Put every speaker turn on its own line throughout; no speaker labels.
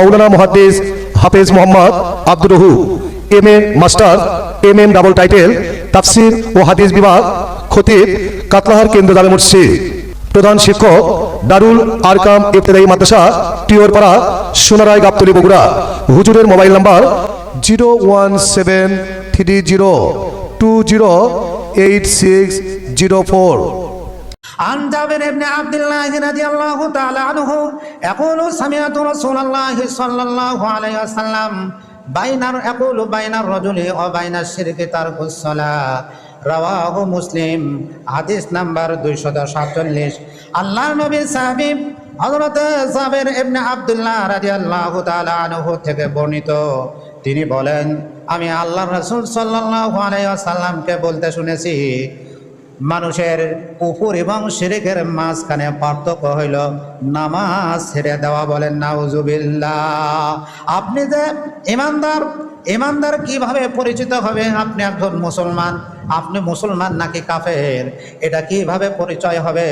মাওলানা মুহাদ্দিস হাফেজ Mohammad Abdur রহু M A master MM double title তাফসির ও হাদিস বিভাগ খতিব কাতলাহার কেন্দ্র জামে মসজিদ প্রধান শিক্ষক দারুল আরকাম ইবতেদায়ী মাদ্রাসা টিওরপাড়া সোনারায় গাবতলী বগুড়া হুজুরের মোবাইল নাম্বার 01730208604
عن جابر بن عبد الله رضي الله تعالى عنه يقول سمعت رسول الله صلى الله عليه وسلم يقول بين الرجل وبين الشرك ترك الصلاة রাওয়াহু মুসলিম হাদিস নাম্বার 247 আল্লাহর নবী সাহাবী হযরত জাবের ইবনে আব্দুল্লাহ রাদিয়াল্লাহু তাআলা আনহু থেকে বর্ণিত তিনি বলেন আমি আল্লাহর রাসূল সাল্লাল্লাহু আলাইহি ওয়াসাল্লামকে বলতে শুনেছি মানুষের কুফর এবং শিরকের মাঝখানে পার্থক্য হইল নামাজ ছেড়ে দেওয়া। বলেন নাউজুবিল্লাহ। আপনি যে ইমানদার কিভাবে পরিচিত হবে? আপনি একজন মুসলমান, আপনি মুসলমান নাকি কাফের এটা কিভাবে পরিচয় হবে?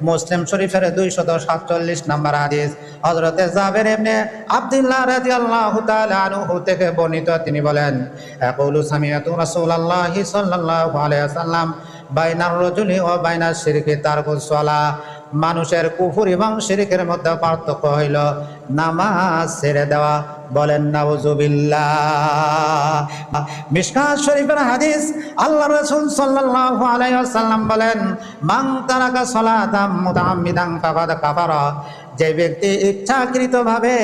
মুসলিম শরীফের 247 নম্বর হাদিস হযরতে জাবের ইবনে আব্দুল্লাহ রাদিয়াল্লাহু তাআলা আনহু থেকে বর্ণিত তিনি বলেন ইয়াকুলু সামিআতু রাসূলুল্লাহি সাল্লাল্লাহু আলাইহি ওয়াসাল্লাম বাইনার রাজুলি ওয়া বাইনাশ শিরকি তারকুস সালাহ মানুষের কুফর এবং শিরকের মধ্যে পার্থক্য হইল নামাজ ছেড়ে দেওয়া। বলেন নাউজুবিল্লাহ। মিশকাত শরীফের হাদিস আল্লাহ রাসূল সাল্লাল্লাহু আলাইহি ওয়াসাল্লাম বলেন মান তারাকা সালাতাম মুতাআম্মিদান ফাকাদ কাফারা যে ব্যক্তি ইচ্ছাকৃতভাবে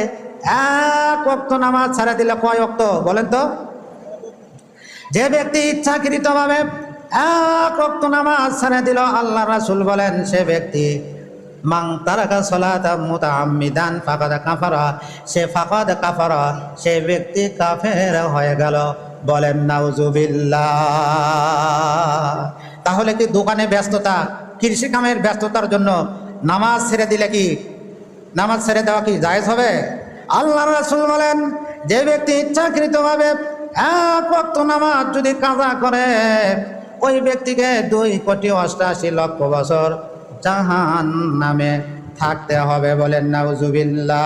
এক ওয়াক্ত নামাজ ছেড়ে দিলে কয় ওয়াক্ত বলেন তো? যে ব্যক্তি ইচ্ছাকৃতভাবে এক ওয়াক্ত নামাজ ছেড়ে দিল আল্লাহ রাসূল বলেন সে ব্যক্তি মান তারাকা সালাতাম মুতাআম্মিদান ফাকাদ কাফারা সে ব্যক্তি কাফের হয়ে গেল। বলেন নাউজুবিল্লাহ। তাহলে কি দোকানে ব্যস্ততা, কৃষি কামের ব্যস্ততার জন্য নামাজ ছেড়ে দিলে কি নামাজ ছেড়ে দেওয়া কি জায়েজ হবে? আল্লাহ রাসূল বলেন যে ব্যক্তি ইচ্ছাকৃতভাবে এক ওয়াক্ত নামাজ যদি কাজা করে ওই ব্যক্তিকে 2,88,00,000 বছর জাহান্নামে থাকতে হবে। বলেন নাউজুবিল্লাহ।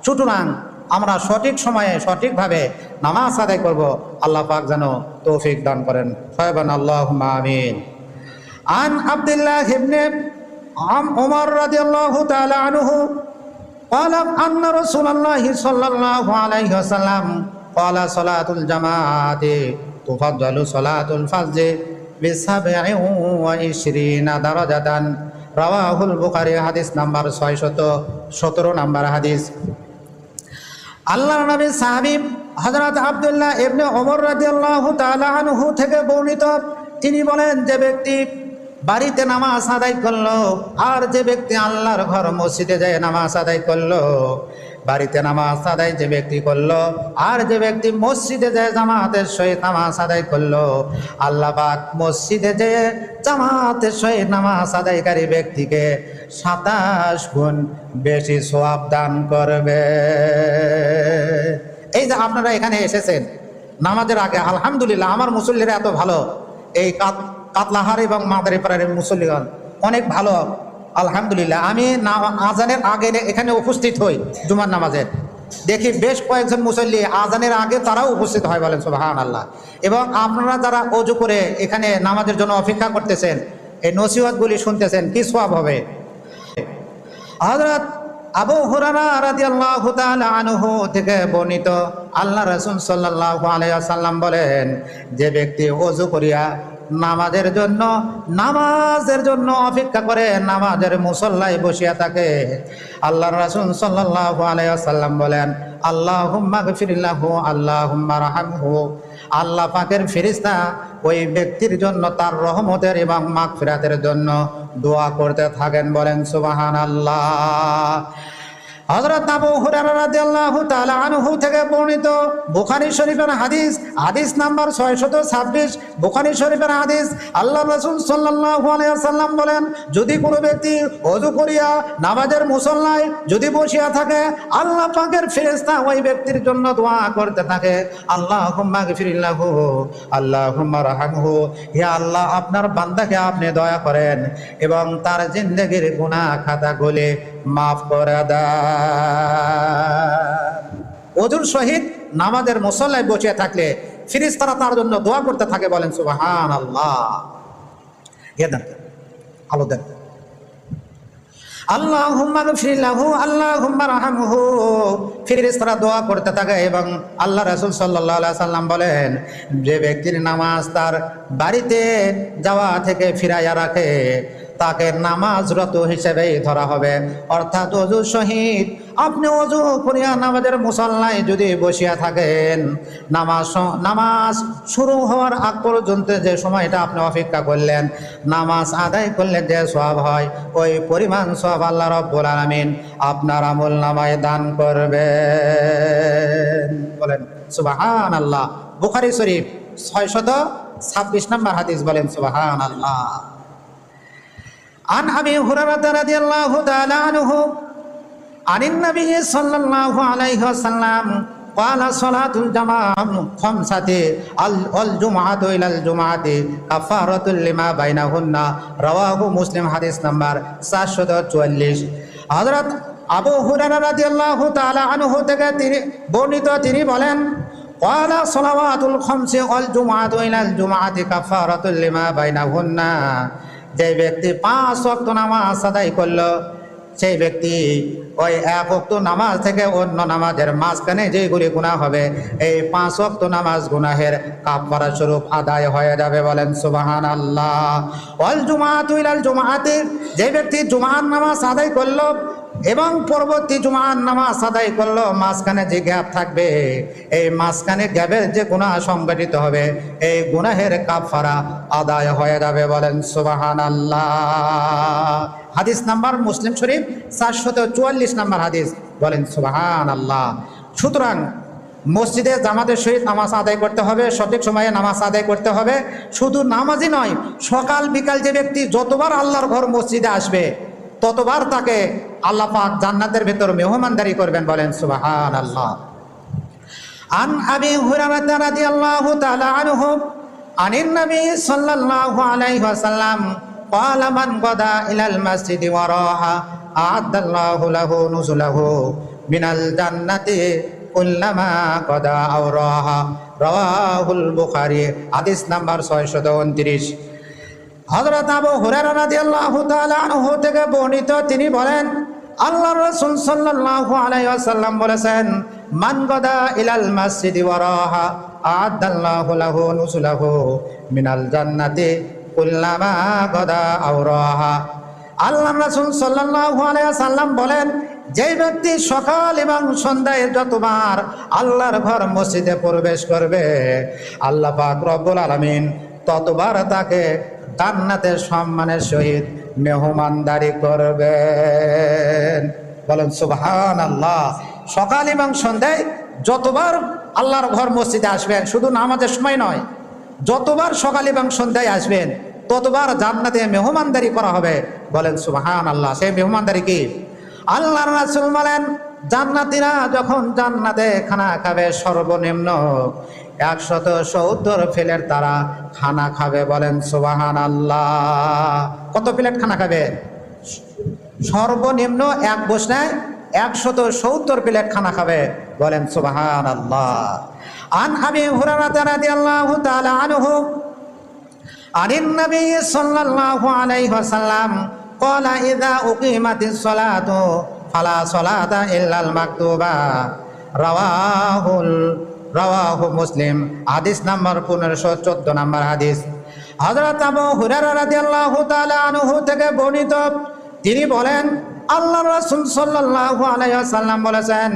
সুতরাং আমরা সঠিক সময়ে সঠিকভাবে নামাজ আদায় করব। আল্লাহ পাক যেন তৌফিক দান করেন। সবাই আল্লাহুম্মা আমিন। আন আব্দুল্লাহ ইবনে উমর রাদিয়াল্লাহু তাআলা আনহু قال أن رسول الله صلى الله عليه وسلم قال صلاة الجماعة تفضل صلاة الفجر ب27 درجة رواه البخاري হাদিস নাম্বার 617 নম্বর হাদিস। আল্লাহর নবী সাহাবী হযরত আব্দুল্লাহ ইবনে ওমর রাদিয়াল্লাহু তাআলা আনহু থেকে বর্ণিত তিনি বলেন যে ব্যক্তি বাড়িতে নামাজ আদায় করলো আর যে ব্যক্তি আল্লাহর ঘর মসজিদে যায় নামাজ আদায় করলো, বাড়িতে নামাজ আদায় যে ব্যক্তি করলো আর যে ব্যক্তি মসজিদে যায় জামাতের সহিত নামাজ আদায় করলো, আল্লাহ পাক মসজিদে যেয়ে জামাতের সহিত নামাজ আদায়কারী ব্যক্তিকে 27 গুণ বেশি সওয়াব দান করবে। এই যে আপনারা এখানে এসেছেন নামাজের আগে, আলহামদুলিল্লাহ আমার মুসল্লিরা এত ভালো, এই কাতলাহার এবং মাদারীপাড়ার মুসল্লিগণ অনেক ভালো আলহামদুলিল্লাহ। আমি আজানের আগে এখানে উপস্থিত হই জুমার নামাজে, দেখি বেশ কয়েকজন মুসল্লি আজানের আগে তারাও উপস্থিত হয়। বলেন সুবহানাল্লাহ। এবং আপনারা যারা ওযু করে এখানে নামাজের জন্য অপেক্ষা করতেছেন, এই নসিহতগুলি শুনতেছেন, কি সওয়াব হবে। হযরত আবু হুরায়রা রাদিয়াল্লাহু তাআলা আনহু থেকে বর্ণিত আল্লাহ রাসূল সাল্লাল্লাহু আলাইহি ওয়াসাল্লাম বলেন যে ব্যক্তি ওযু করিয়া নামাজের জন্য অপেক্ষা করে নামাজের মুসল্লায় বসিয়া থাকে, আল্লাহর রাসূল সাল্লাল্লাহু আলাইহি ওয়াসাল্লাম বলেন আল্লাহুম্মা গফিরলাহু আল্লাহুম্মা রাহমহু আল্লাহ পাকের ফেরেশতা ওই ব্যক্তির জন্য তার রহমতের এবং মাগফিরাতের জন্য দোয়া করতে থাকেন। বলেন সুবহানাল্লাহ। হযরত আবু হুরায়রা রাদিয়াল্লাহু তাআলা আনহু থেকে বর্ণিত বুখারী শরীফের হাদিস হাদিস নাম্বার 626 বুখারী শরীফের হাদিস। আল্লাহ রাসূল সাল্লাল্লাহু আলাইহি ওয়াসাল্লাম বলেন, যদি কোনো ব্যক্তি ওযু করিয়া নামাজের মুসল্লায় যদি বসিয়া থাকে, আল্লাহ পাকের ফেরেশতা ওই ব্যক্তির জন্য দোয়া করতে থাকে, আল্লাহুম্মা গফির লাহু, আল্লাহুম্মা রাহমহু, হে আল্লাহ আপনার বান্দাকে আপনি দয়া করেন এবং তার জিন্দেগীর গুনাহ খাতাগুলি মাফ করে দেন। ওযুর সহিত নামাজের মুসল্লায় বসে থাকলে ফেরেশতারা তার জন্য দোয়া করতে থাকে, বলেন সুবহানাল্লাহ। দেন আলো দেন। আল্লাহুম্মা গফির লাহু, আল্লাহুম্মা রাহমহু, ফেরেশতারা দোয়া করতে থাকে। এবং আল্লাহ রাসূল সাল্লাল্লাহু আলাইহি সাল্লাম বলেন, যে ব্যক্তির নামাজ তার বাড়িতে যাওয়া থেকে ফিরাইয়া রাখে, তাকে নামাজরত হিসেবেই ধরা হবে। অর্থাৎ ওযু সহিত আপনি ওযু করিয়া নামাজের মুসল্লায় যদি বসিয়া থাকেন, নামাজ শুরু হওয়ার আগ পর্যন্ত যে সময়টা আপনি অপেক্ষা করলেন, নামাজ আদায় করলে যে সওয়াব হয়, ওই পরিমাণ সওয়াব আল্লাহ রাব্বুল আলামিন আপনার আমলনামায় দান করবেন। বলেন সুবহানাল্লাহ। বুখারী শরীফ 626 নম্বর হাদিস। বলেন সুবহানাল্লাহ। عن أبي هريرة رضي الله تعالى عنه عن النبي صلى الله عليه وسلم قال صلاة الجماعة خمسة الجمعة إلى الجمعة كفارة لما بينهن رواه مسلم حديث نمبر 744। হযরত আবু হুরায়রা রাদিয়াল্লাহু তাআলা আনহু থেকে বর্ণিত, তিনি বলেন, قال صلوات الخمس والجمعة إلى الجمعة كفارة لما بينهن, যে ব্যক্তি 5 ওয়াক্ত নামাজ আদায় করলো, সেই ব্যক্তি ওই 1 ওয়াক্ত নামাজ থেকে অন্য নামাজের মাঝখানে যেগুলি গুনাহ হবে, এই 5 ওয়াক্ত নামাজ গুনাহের কাফারা স্বরূপ আদায় হয়ে যাবে। বলেন সুবহানাল্লাহ। ওয়াল জুমআতু ইলাল জুমআতি, যে ব্যক্তি জুমার নামাজ আদায় করলো এবং পরবর্তী জুমার নামাজ আদায় করলো, মাঝখানে যে গ্যাপ থাকবে, এই মাঝখানে গ্যাপের যে গুনাহ সংগঠিত হবে, এই গুনাহের কাফারা আদায় হয়ে যাবে। বলেন সুবহানাল্লাহ। হাদিস নাম্বার মুসলিম শরীফ 744 নম্বর হাদিস। বলেন সুবহানাল্লাহ। সুতরাং মসজিদে জামাতের সহিত নামাজ আদায় করতে হবে, সঠিক সময়ে নামাজ আদায় করতে হবে। শুধু নামাজই নয়, সকাল বিকাল যে ব্যক্তি যতবার আল্লাহর ঘর মসজিদে আসবে, ততবার তাকে আল্লাহ পাক জান্নাতের ভেতর মেহমানদারি করবেন। বলেন সুবহানাল্লাহ। আন আবি হুরায়রা রাদিয়াল্লাহু তাআলা আনহু আনিন নবী সাল্লাল্লাহু আলাইহি ওয়াসাল্লাম قال من غدا إلى المسجد وراها أعد الله له نزله من الجنة كلما غدا أو راها رواه البخاري حديث نمبر 629। হযরত আবু হুরায়রা রাদিয়াল্লাহু তাআলা আনহু থেকে বর্ণিত, তিনি বলেন, আল্লাহর রাসূল সাল্লাল্লাহু আলাইহি ওয়াসাল্লাম বলেছেন, মান গাদা ইলাল মাসজিদি ওয়ারাহা আ'আদাল্লাহু লাহু নুজুলাহু মিনাল জান্নাতি কুল্লামা গাদা আও রাহা। আল্লাহর রাসূল সাল্লাল্লাহু আলাইহি ওয়াসাল্লাম বলেন, যে ব্যক্তি সকাল এবং সন্ধ্যায় যতবার আল্লাহর ঘর মসজিদে প্রবেশ করবে, আল্লাহ পাক রব্বুল আলামিন ততবার তাকে জান্নাতের সম্মানের সহিত মেহমানদারি করবেন। বলেন সুবহানাল্লাহ। সকাল এবং সন্ধ্যায় যতবার আল্লাহর ঘর মসজিদে আসবেন, শুধু নামাজের সময় নয়, যতবার সকাল এবং সন্ধ্যায় আসবেন, ততবার জান্নাতে মেহমানদারি করা হবে। বলেন সুবহানাল্লাহ। সেই মেহমানদারি কি? আল্লাহর রাসূল বলেন, জান্নাতীরা যখন জান্নাতে খানা খাবে, সর্বনিম্ন 170 প্লেট তারা খানা খাবে। বলেন সুবহানাল্লাহ। কত প্লেট খানা খাবে? সর্বনিম্ন এক বসনায় 170 প্লেট খানা খাবে। বলেন সুবহানাল্লাহ। আন আবি হুরায়রা রাদিয়াল্লাহু তাআলা আনহু আনিন নবী সাল্লাল্লাহু আলাইহি ওয়াসাল্লাম قال إذا أقيمت الصلاة فلا صلاة إلا المكتوبة রাওয়াহু মুসলিম হাদিস নাম্বার 1514 নম্বর হাদিস। হযরত আবু হুরায়রা রাদিয়াল্লাহু তাআলা আনহু থেকে বর্ণিত, তিনি বলেন, আল্লাহর রাসূল সাল্লাল্লাহু আলাইহি ওয়াসাল্লাম বলেছেন,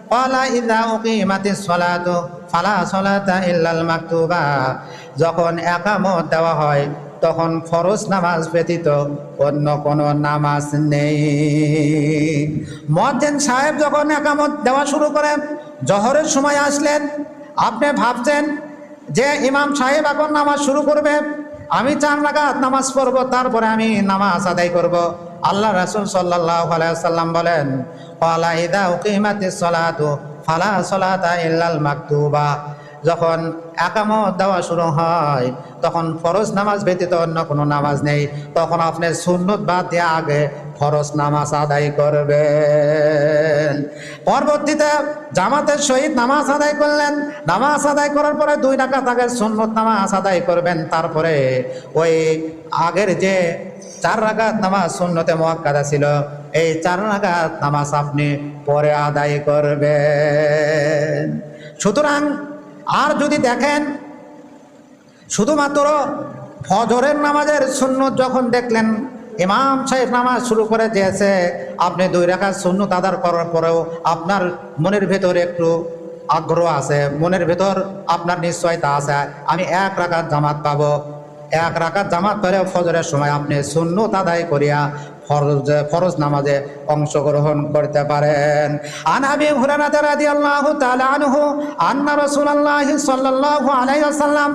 ক্বালা ইযা উকিমাতিস সালাতু ফালা সালাতা ইল্লাল মাকতুবা, যখন ইকামত দেওয়া হয় তখন ফরজ নামাজ ব্যতীত অন্য কোনো নামাজ নেই। মুয়াজ্জিন সাহেব যখন ইকামত দেওয়া শুরু করেন, জোহরের সময় আসলেন, আপনি ভাবছেন যে ইমাম সাহেব এখন নামাজ শুরু করবে, আমি 4 রাকাত নামাজ পড়ব, তারপরে আমি নামাজ আদায় করব। আল্লাহ রাসূল সাল্লাল্লাহু আলাইহি ওয়াসাল্লাম বলেন, ওয়ালা ইযা উকিমাতিস সালাতু ফালা সালাতা ইল্লাল মাকতুবা। যখন একামত দেওয়া শুরু হয় তখন ফরজ নামাজ ব্যতীত অন্য কোনো নামাজ নেই, তখন আপনি সুন্নত বাদ দিয়ে আগে ফরজ নামাজ আদায় করবেন। পরবর্তীতে জামাতের সহিত নামাজ আদায় করলেন, নামাজ আদায় করার পরে 2 রাকাত আগে সুন্নত নামাজ আদায় করবেন, তারপরে ওই আগের যে 4 রাকাত নামাজ সুন্নতে মুআক্কাদা ছিল এই 4 রাকাত নামাজ আপনি পরে আদায় করবেন। সুতরাং আর যদি দেখেন শুধুমাত্র ফজরের নামাজের সুন্নত যখন দেখলেন ইমাম সাহেব নামাজ শুরু করে দিয়েছে, আপনি 2 রাকাত সুন্নত আদায় করার পরেও আপনার মনের ভেতর একটু আগ্রহ আছে, মনের ভেতর আপনার নিশ্চয়তা আছে আমি 1 রাকাত জামাত পাবো, 1 রাকাত জামাত পরে ফজরের সময় আপনি সুন্নত আদায় করিয়া ফরজ নামাজে অংশগ্রহণ করতে পারেন। আন আবি হুরায়রা রাদিয়াল্লাহু তাআলা আনহু আন্না রাসূলুল্লাহি সাল্লাল্লাহু আলাইহি ওয়াসাল্লাম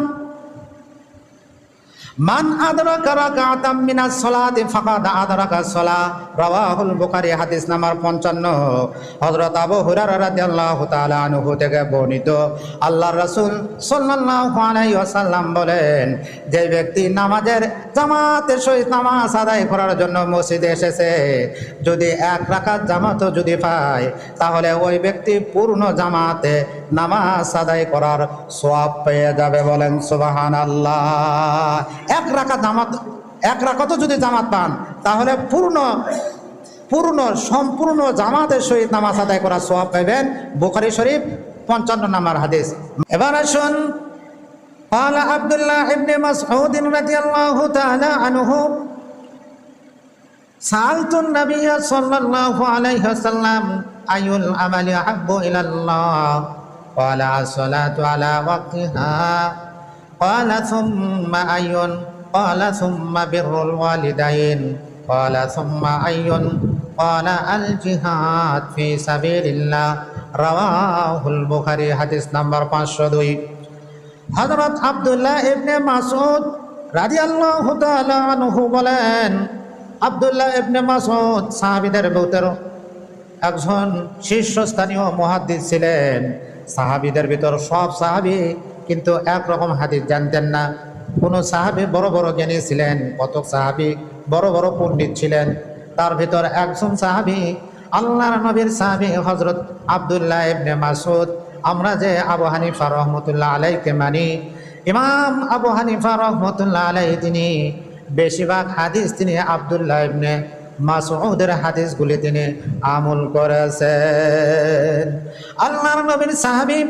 মান আদরাকা রাকাতাম মিনাস সালাতি ফাকাদ আদরাকাস সালাহ, রাওয়াহুল বুখারী, হাদিস নাম্বার 55। হযরত আবু হুরায়রা রাদিয়াল্লাহু তাআলা আনহু থেকে বর্ণিত, আল্লাহর রাসূল সাল্লাল্লাহু আলাইহি ওয়াসাল্লাম বলেন, যে ব্যক্তি নামাজের জামাতের সহিত নামাজ আদায় করার জন্য মসজিদে এসেছে, যদি 1 রাকাত জামাতও যদি পায় তাহলে ওই ব্যক্তি পূর্ণ জামাতে নামাজ আদায় করার সওয়াব পেয়ে যাবে। বলেন সুবহানাল্লাহ। 1 রাকাত জামাত, 1 রাকাতও যদি জামাত পান তাহলে সম্পূর্ণ জামাতের সহিত নামাজ আদায় করার সওয়াব পাবেন। বুখারী শরীফ 55 নম্বর হাদিস। এবার আসুন, قال عبد الله بن مسعود رضي الله تعالى عنه سألت النبي صلى الله عليه وسلم أي العمل أحب إلى الله قال الصلاة على وقتها قال ثم أي قال ثم بر الوالدين قال ثم أي قال الجهاد في سبيل الله رواه البخاري حديث نمبر 502। হযরত আব্দুল্লাহ ইবনে মাসউদ রাদিয়াল্লাহু তাআলা আনহু বলেন, আব্দুল্লাহ ইবনে মাসউদ সাহাবীদের ভিতর একজন শীর্ষস্থানীয় মুহাদ্দিস ছিলেন। সাহাবীদের ভিতর সব সাহাবী কিন্তু একরকম হাদিস জানতেন না। কোন সাহাবী বড় বড় জ্ঞানী ছিলেন, কতক সাহাবী বড় বড় পণ্ডিত ছিলেন। তার ভিতর একজন সাহাবী আল্লাহর নবীর সাহাবী হযরত আব্দুল্লাহ ইবনে মাসউদ। আমরা যে আবু হানিফা রহমতুল্লাহ আলাইকে মানি, ইমাম আবু হানিফা রহমতুল্লাহ আলাই তিনি বেশিরভাগ হাদিস তিনি আব্দুল্লাহ ইবনে মাসউদের হাদিসগুলি তিনি আমল করেছেন। আল্লাহর নবীর সাহাবী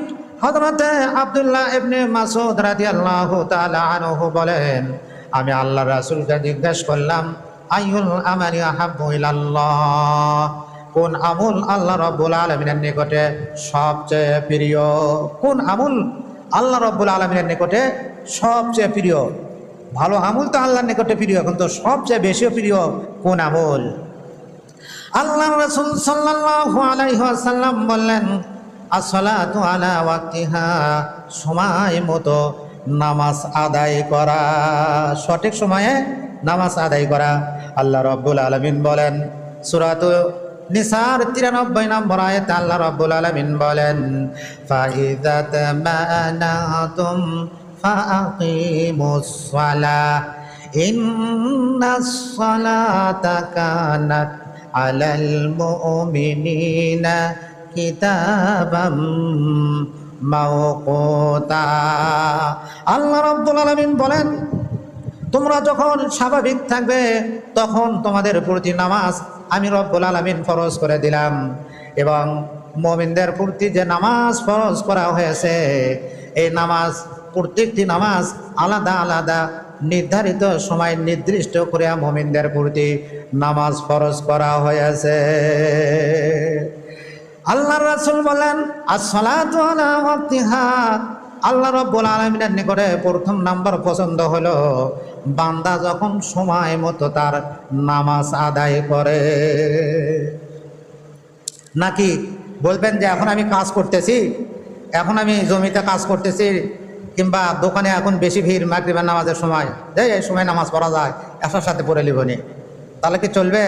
হযরত আব্দুল্লাহ ইবনে মাসউদ রাদিয়াল্লাহু তাআলা আনহু বলেন, আমি আল্লাহর রাসূলকে জিজ্ঞেস করলাম, আইয়ুল আমালি আহাব্বু ইলাল্লাহ, কোন আমল আল্লাহ রাব্বুল আলামিনের নিকটে সবচেয়ে প্রিয়? কোন আমল আল্লাহ রাব্বুল আলামিনের নিকটে সবচেয়ে প্রিয়? ভালো আমল তো আল্লাহর নিকটে প্রিয়, কিন্তু সবচেয়ে বেশি প্রিয় কোন আমল? আল্লাহর রাসূল সাল্লাল্লাহু আলাইহি ওয়াসাল্লাম বললেন, আসসালাতু আলা ওয়াক্তিহা, সময় মতো নামাজ আদায় করা, সঠিক সময়ে নামাজ আদায় করা। আল্লাহ রাব্বুল আলামিন বলেন সূরাতু নিসার 93 নম্বর আয়াতে আল্লাহ রাব্বুল আলামিন বলেন, ফাইযা তামানাতুম ফাআকিমুস সালাহ ইন্নাস সালাতা কানাত আলাল মুমিনিনা কিতাবাম মাওকুতা। আল্লাহ রাব্বুল আলামিন বলেন, তোমরা যখন স্বাভাবিক থাকবে তখন তোমাদের প্রতি নামাজ আমি রব্বুল আলামিন ফরজ করে দিলাম, এবং মুমিনদের প্রতি যে নামাজ ফরজ করা হয়েছে এই নামাজ, প্রত্যেকটি নামাজ আলাদা আলাদা নির্ধারিত সময় নির্দিষ্ট করে মুমিনদের প্রতি নামাজ ফরজ করা হয়েছে। আল্লাহর রাসূল বলেন, আসসালাতু আলা ওয়াক্তিহা, আল্লাহ রাব্বুল আলামিনের নিকটে প্রথম নাম্বার পছন্দ হলো বান্দা যখন সময় মতো তার নামাজ আদায় করে। নাকি বলবেন যে এখন আমি কাজ করতেছি, এখন আমি জমিতে কাজ করতেছি, কিংবা দোকানে এখন বেশি ভিড় মাগরিবের নামাজের সময়, এই সময় নামাজ পড়া যায়, একসাথে সাথে পড়ে লিবনি, তাহলে কি চলবে?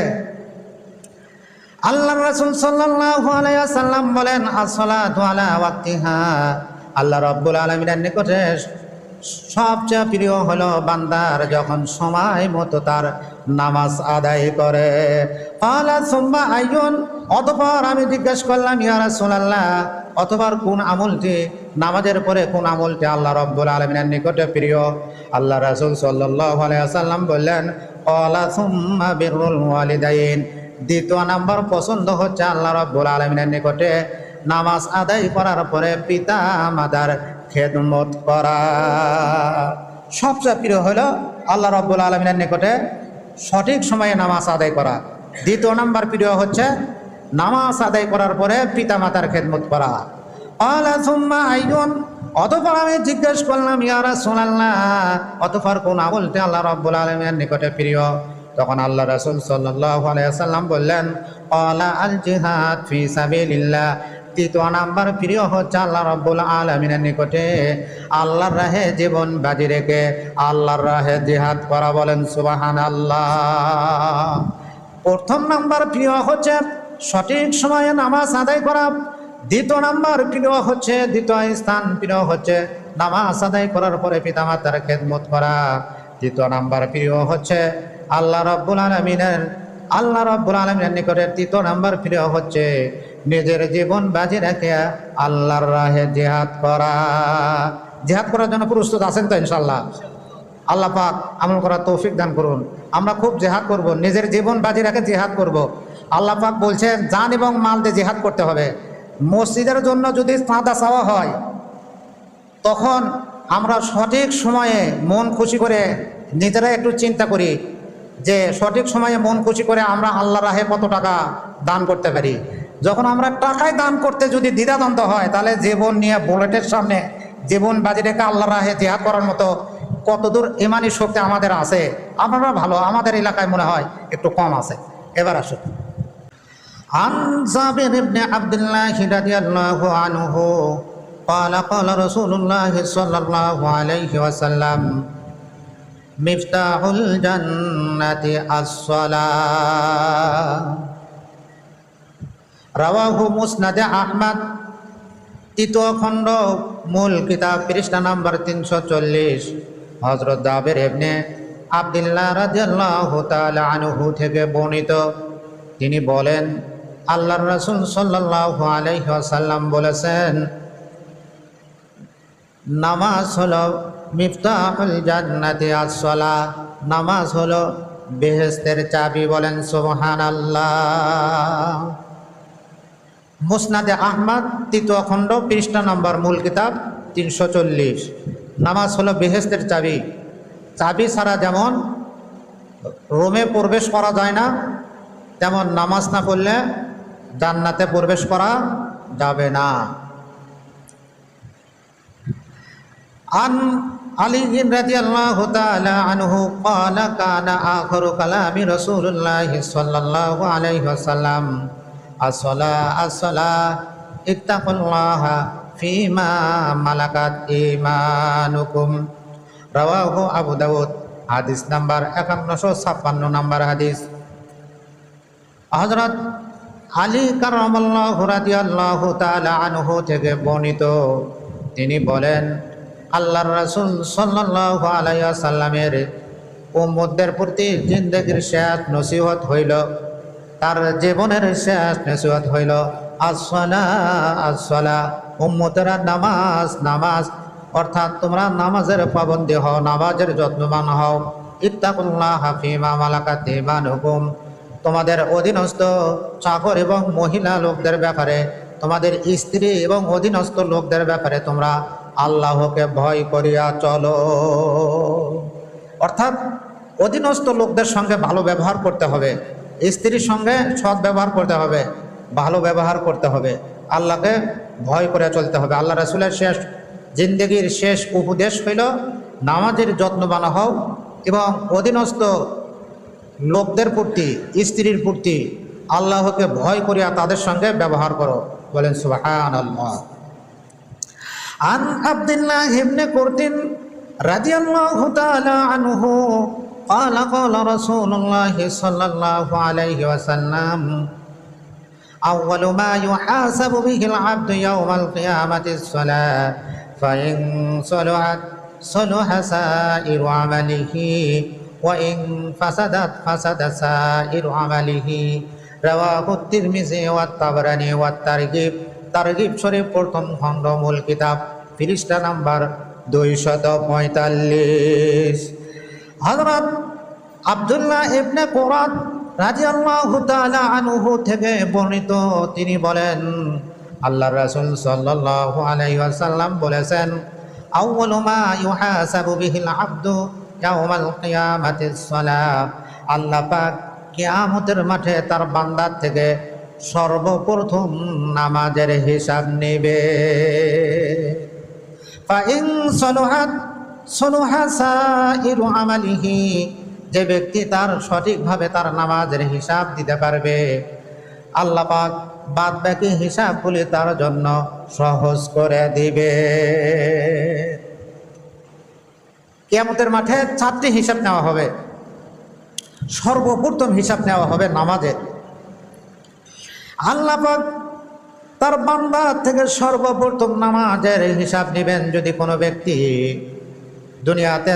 আল্লাহ রাসূল সাল্লাল্লাহু আলাইহি ওয়াসাল্লাম বলেন, আসসালাতু আলা ওয়াক্তিহা, আল্লাহ রাব্বুল আলামিনের নিকটে সবচেয়ে প্রিয় হলো বান্দার যখন সময় মতো তার নামাজ আদায় করে। ক্বালা সুম্মা আইয়ুন, অতঃপর আমি জিজ্ঞেস করলাম, ইয়া রাসূলুল্লাহ, অতঃপর কোন আমলটি, নামাজের পরে কোন আমলটি আল্লাহ রাব্বুল আলামিনের নিকটে প্রিয়? আল্লাহ রাসূল সাল্লাল্লাহু আলাইহি ওয়াসাল্লাম বললেন, ক্বালা সুম্মা বিররুল ওয়ালিদাইন, দ্বিতীয় নাম্বার পছন্দ হচ্ছে আল্লাহ রাব্বুল আলামিনের নিকটে নামাজ আদায় করার পরে পিতা মাতার খেদমত করা। সবচেয়ে প্রিয় হলো আল্লাহ রাব্বুল আলামিনের নিকটে সঠিক সময়ে নামাজ আদায় করা। দ্বিতীয় নাম্বার প্রিয় হচ্ছে নামাজ আদায় করার পরে পিতা মাতার খেদমত করা। ক্বালা সুম্মা আইয়ুন, অতঃপর আমি জিজ্ঞেস করলাম, ইয়া রাসূলুল্লাহ, অতঃপর কোন আমলটি আল্লাহ রাব্বুল আলামিনের নিকটে প্রিয়? তখন আল্লাহ রাসূল সাল্লাল্লাহু আলাইহি ওয়াসাল্লাম বললেন, ক্বালা আল জিহাদ ফি সাবিলিল্লাহ, তৃতীয় নাম্বার প্রিয় হচ্ছে আল্লাহ রাব্বুল আলামিনের নিকটে আল্লাহর রাহে জীবন বাজি রেখে আল্লাহর রাহে জিহাদ করা। বলেন সুবহানাল্লাহ। প্রথম নাম্বার প্রিয় হচ্ছে সঠিক সময়ে নামাজ আদায় করা। দ্বিতীয় নাম্বার প্রিয় হচ্ছে, দ্বিতীয় স্থান প্রিয় হচ্ছে নামাজ আদায় করার পরে পিতামাতার খেদমত করা। তৃতীয় নাম্বার প্রিয় হচ্ছে আল্লাহ রাব্বুল আলামিনের নিকটে তৃতীয় নাম্বার প্রিয় হচ্ছে নিজের জীবন বাজি রেখে আল্লাহর রাহে জিহাদ করা। জিহাদ করার জন্য প্রস্তুত আছেন তো ইনশাআল্লাহ? আল্লাহ পাক আমল করার তৌফিক দান করুন। আমরা খুব জিহাদ করব, নিজের জীবন বাজি রেখে জিহাদ করব। আল্লাহ পাক বলছেন জান এবং মাল দিয়ে জিহাদ করতে হবে। মসজিদের জন্য যদি চাঁদা চাওয়া হয়, তখন আমরা সঠিক সময়ে মন খুশি করে নিজেরা একটু চিন্তা করি যে সঠিক সময়ে মন খুশি করে আমরা আল্লাহর রাহে কত টাকা দান করতে পারি। যখন আমরা টাকায় দান করতে যদি দ্বিধাদ্বন্দ্ব হয়, তাহলে জীবন নিয়ে বুলেটের সামনে জীবন বাজি রেখে আল্লাহর রাহে জিহাদ করার মতো কতদূর ইমানি শক্তি আমাদের আছে? আপনারা ভালো, আমাদের এলাকায় মনে হয় একটু কম আছে। এবার আসুন, আন জাবির ইবনে আব্দুল্লাহ রাদিয়াল্লাহু আনহু قال قال رسول الله صلى الله عليه وسلم مفتاح الجنة الصلاة রাওয়াহু মুসনাদে আহমদ, তৃতীয় খণ্ড, মূল কিতাব, পৃষ্ঠা নাম্বার 340। হযরত জাবির ইবনে আব্দুল্লাহ রাদিয়াল্লাহু তাআলা আনহু থেকে বর্ণিত, তিনি বলেন আল্লাহর রাসূল সাল্লাল্লাহু আলাইহি ওয়াসাল্লাম বলেছেন, নামাজ হলো মিফতাহুল জান্নাতি আস-সালাহ, নামাজ হলো বেহেশতের চাবি। বলেন সুবহানাল্লাহ। মুসনাদে আহমদ, তৃতীয় খণ্ড, পৃষ্ঠা নম্বর, মূল কিতাব, 340। নামাজ হলো বেহেশতের চাবি। চাবি ছাড়া যেমন রোমে প্রবেশ করা যায় না, তেমন নামাজ না পড়লে জান্নাতে প্রবেশ করা যাবে না। আন আলী রাদিয়াল্লাহু তাআলা আনহু ক্বালা কানা আখিরু কালামি রাসূলুল্লাহ সাল্লাল্লাহু আলাইহি ওয়াসাল্লাম as-salah ittaqullaha ফিমা মালাকাত ঈমানুকুম। রাওয়াহু আবু দাউদ, হাদিস নাম্বার 5156 নম্বর হাদিস। হযরত আলী কারামাল্লাহু রাদিয়াল্লাহু তাআলা আনহু থেকে বর্ণিত, তিনি বলেন আল্লাহর রাসূল সাল্লাল্লাহু আলাইহি ওয়াসাল্লামের উম্মতদের প্রতি জিন্দেগীর শেষ নসিহত হইল, তার জীবনের শেষ নসিহত হইল as-salah as-salah, উম্মতেরা নামাজ নামাজ, অর্থাৎ তোমরা নামাজের পাবন্দী হও, নামাজের যত্নবান হও। ইত্তাকুল্লাহা ফিমা মালাকাত ঈমানুকুম, তোমাদের অধীনস্থ চাকর এবং মহিলা লোকদের ব্যাপারে, তোমাদের স্ত্রী এবং অধীনস্থ লোকদের ব্যাপারে তোমরা আল্লাহকে ভয় করিয়া চলো। অর্থাৎ অধীনস্থ লোকদের সঙ্গে ভালো ব্যবহার করতে হবে, স্ত্রীর সঙ্গে সৎ ব্যবহার করতে হবে, ভালো ব্যবহার করতে হবে, আল্লাহকে ভয় করে চলতে হবে। আল্লাহ রাসূলের শেষ জিন্দেগির শেষ উপদেশ হইল নামাজের যত্নবান হও এবং অধীনস্থ লোকদের প্রতি, স্ত্রীর প্রতি আল্লাহকে ভয় করিয়া তাদের সঙ্গে ব্যবহার করো। বলেন সুবহানাল্লাহ। عن عبد الله بن قرط رضي الله تعالى عنه قال قال رسول الله صلى الله عليه وسلم أول ما يحاسب به العبد يوم القيامة الصلاة فإن صلحت صلح سائر عمله وإن فسدت فسد سائر عمله رواه الترمذي والطبراني والترغيب তারগিব শরীফ প্রথম খণ্ড মূল কিতাব পৃষ্ঠা নাম্বার 245। হযরত আব্দুল্লাহ ইবনে কুরাত রাদিয়াল্লাহু তাআলা আনহু থেকে বর্ণিত, তিনি বলেন আল্লাহর রাসূল সাল্লাল্লাহু আলাইহি ওয়াসাল্লাম বলেছেন, আউয়ালু মা ইউহাসাবু বিহিল আবদু ইয়াউমাল কিয়ামাতিস সালাহ, আল্লাহ পাক কিয়ামতের মাঠে তার বান্দার থেকে সর্বপ্রথম নামাজের হিসাব নেবে। ফাইন সলুহাত সলুহা সাইরু আমালিহি, যে ব্যক্তি তার সঠিকভাবে তার নামাজের হিসাব দিতে পারবে, আল্লাহ পাক বাদ বাকি হিসাবগুলি তার জন্য সহজ করে দিবে। কিয়ামতের মাঠে 4টি হিসাব নেওয়া হবে। সর্বপ্রথম হিসাব নেওয়া হবে নামাজের। আল্লাহ পাক তার বান্দা থেকে সর্বপ্রথম নামাজের হিসাব নেবেন। যদি কোনো ব্যক্তি দুনিয়াতে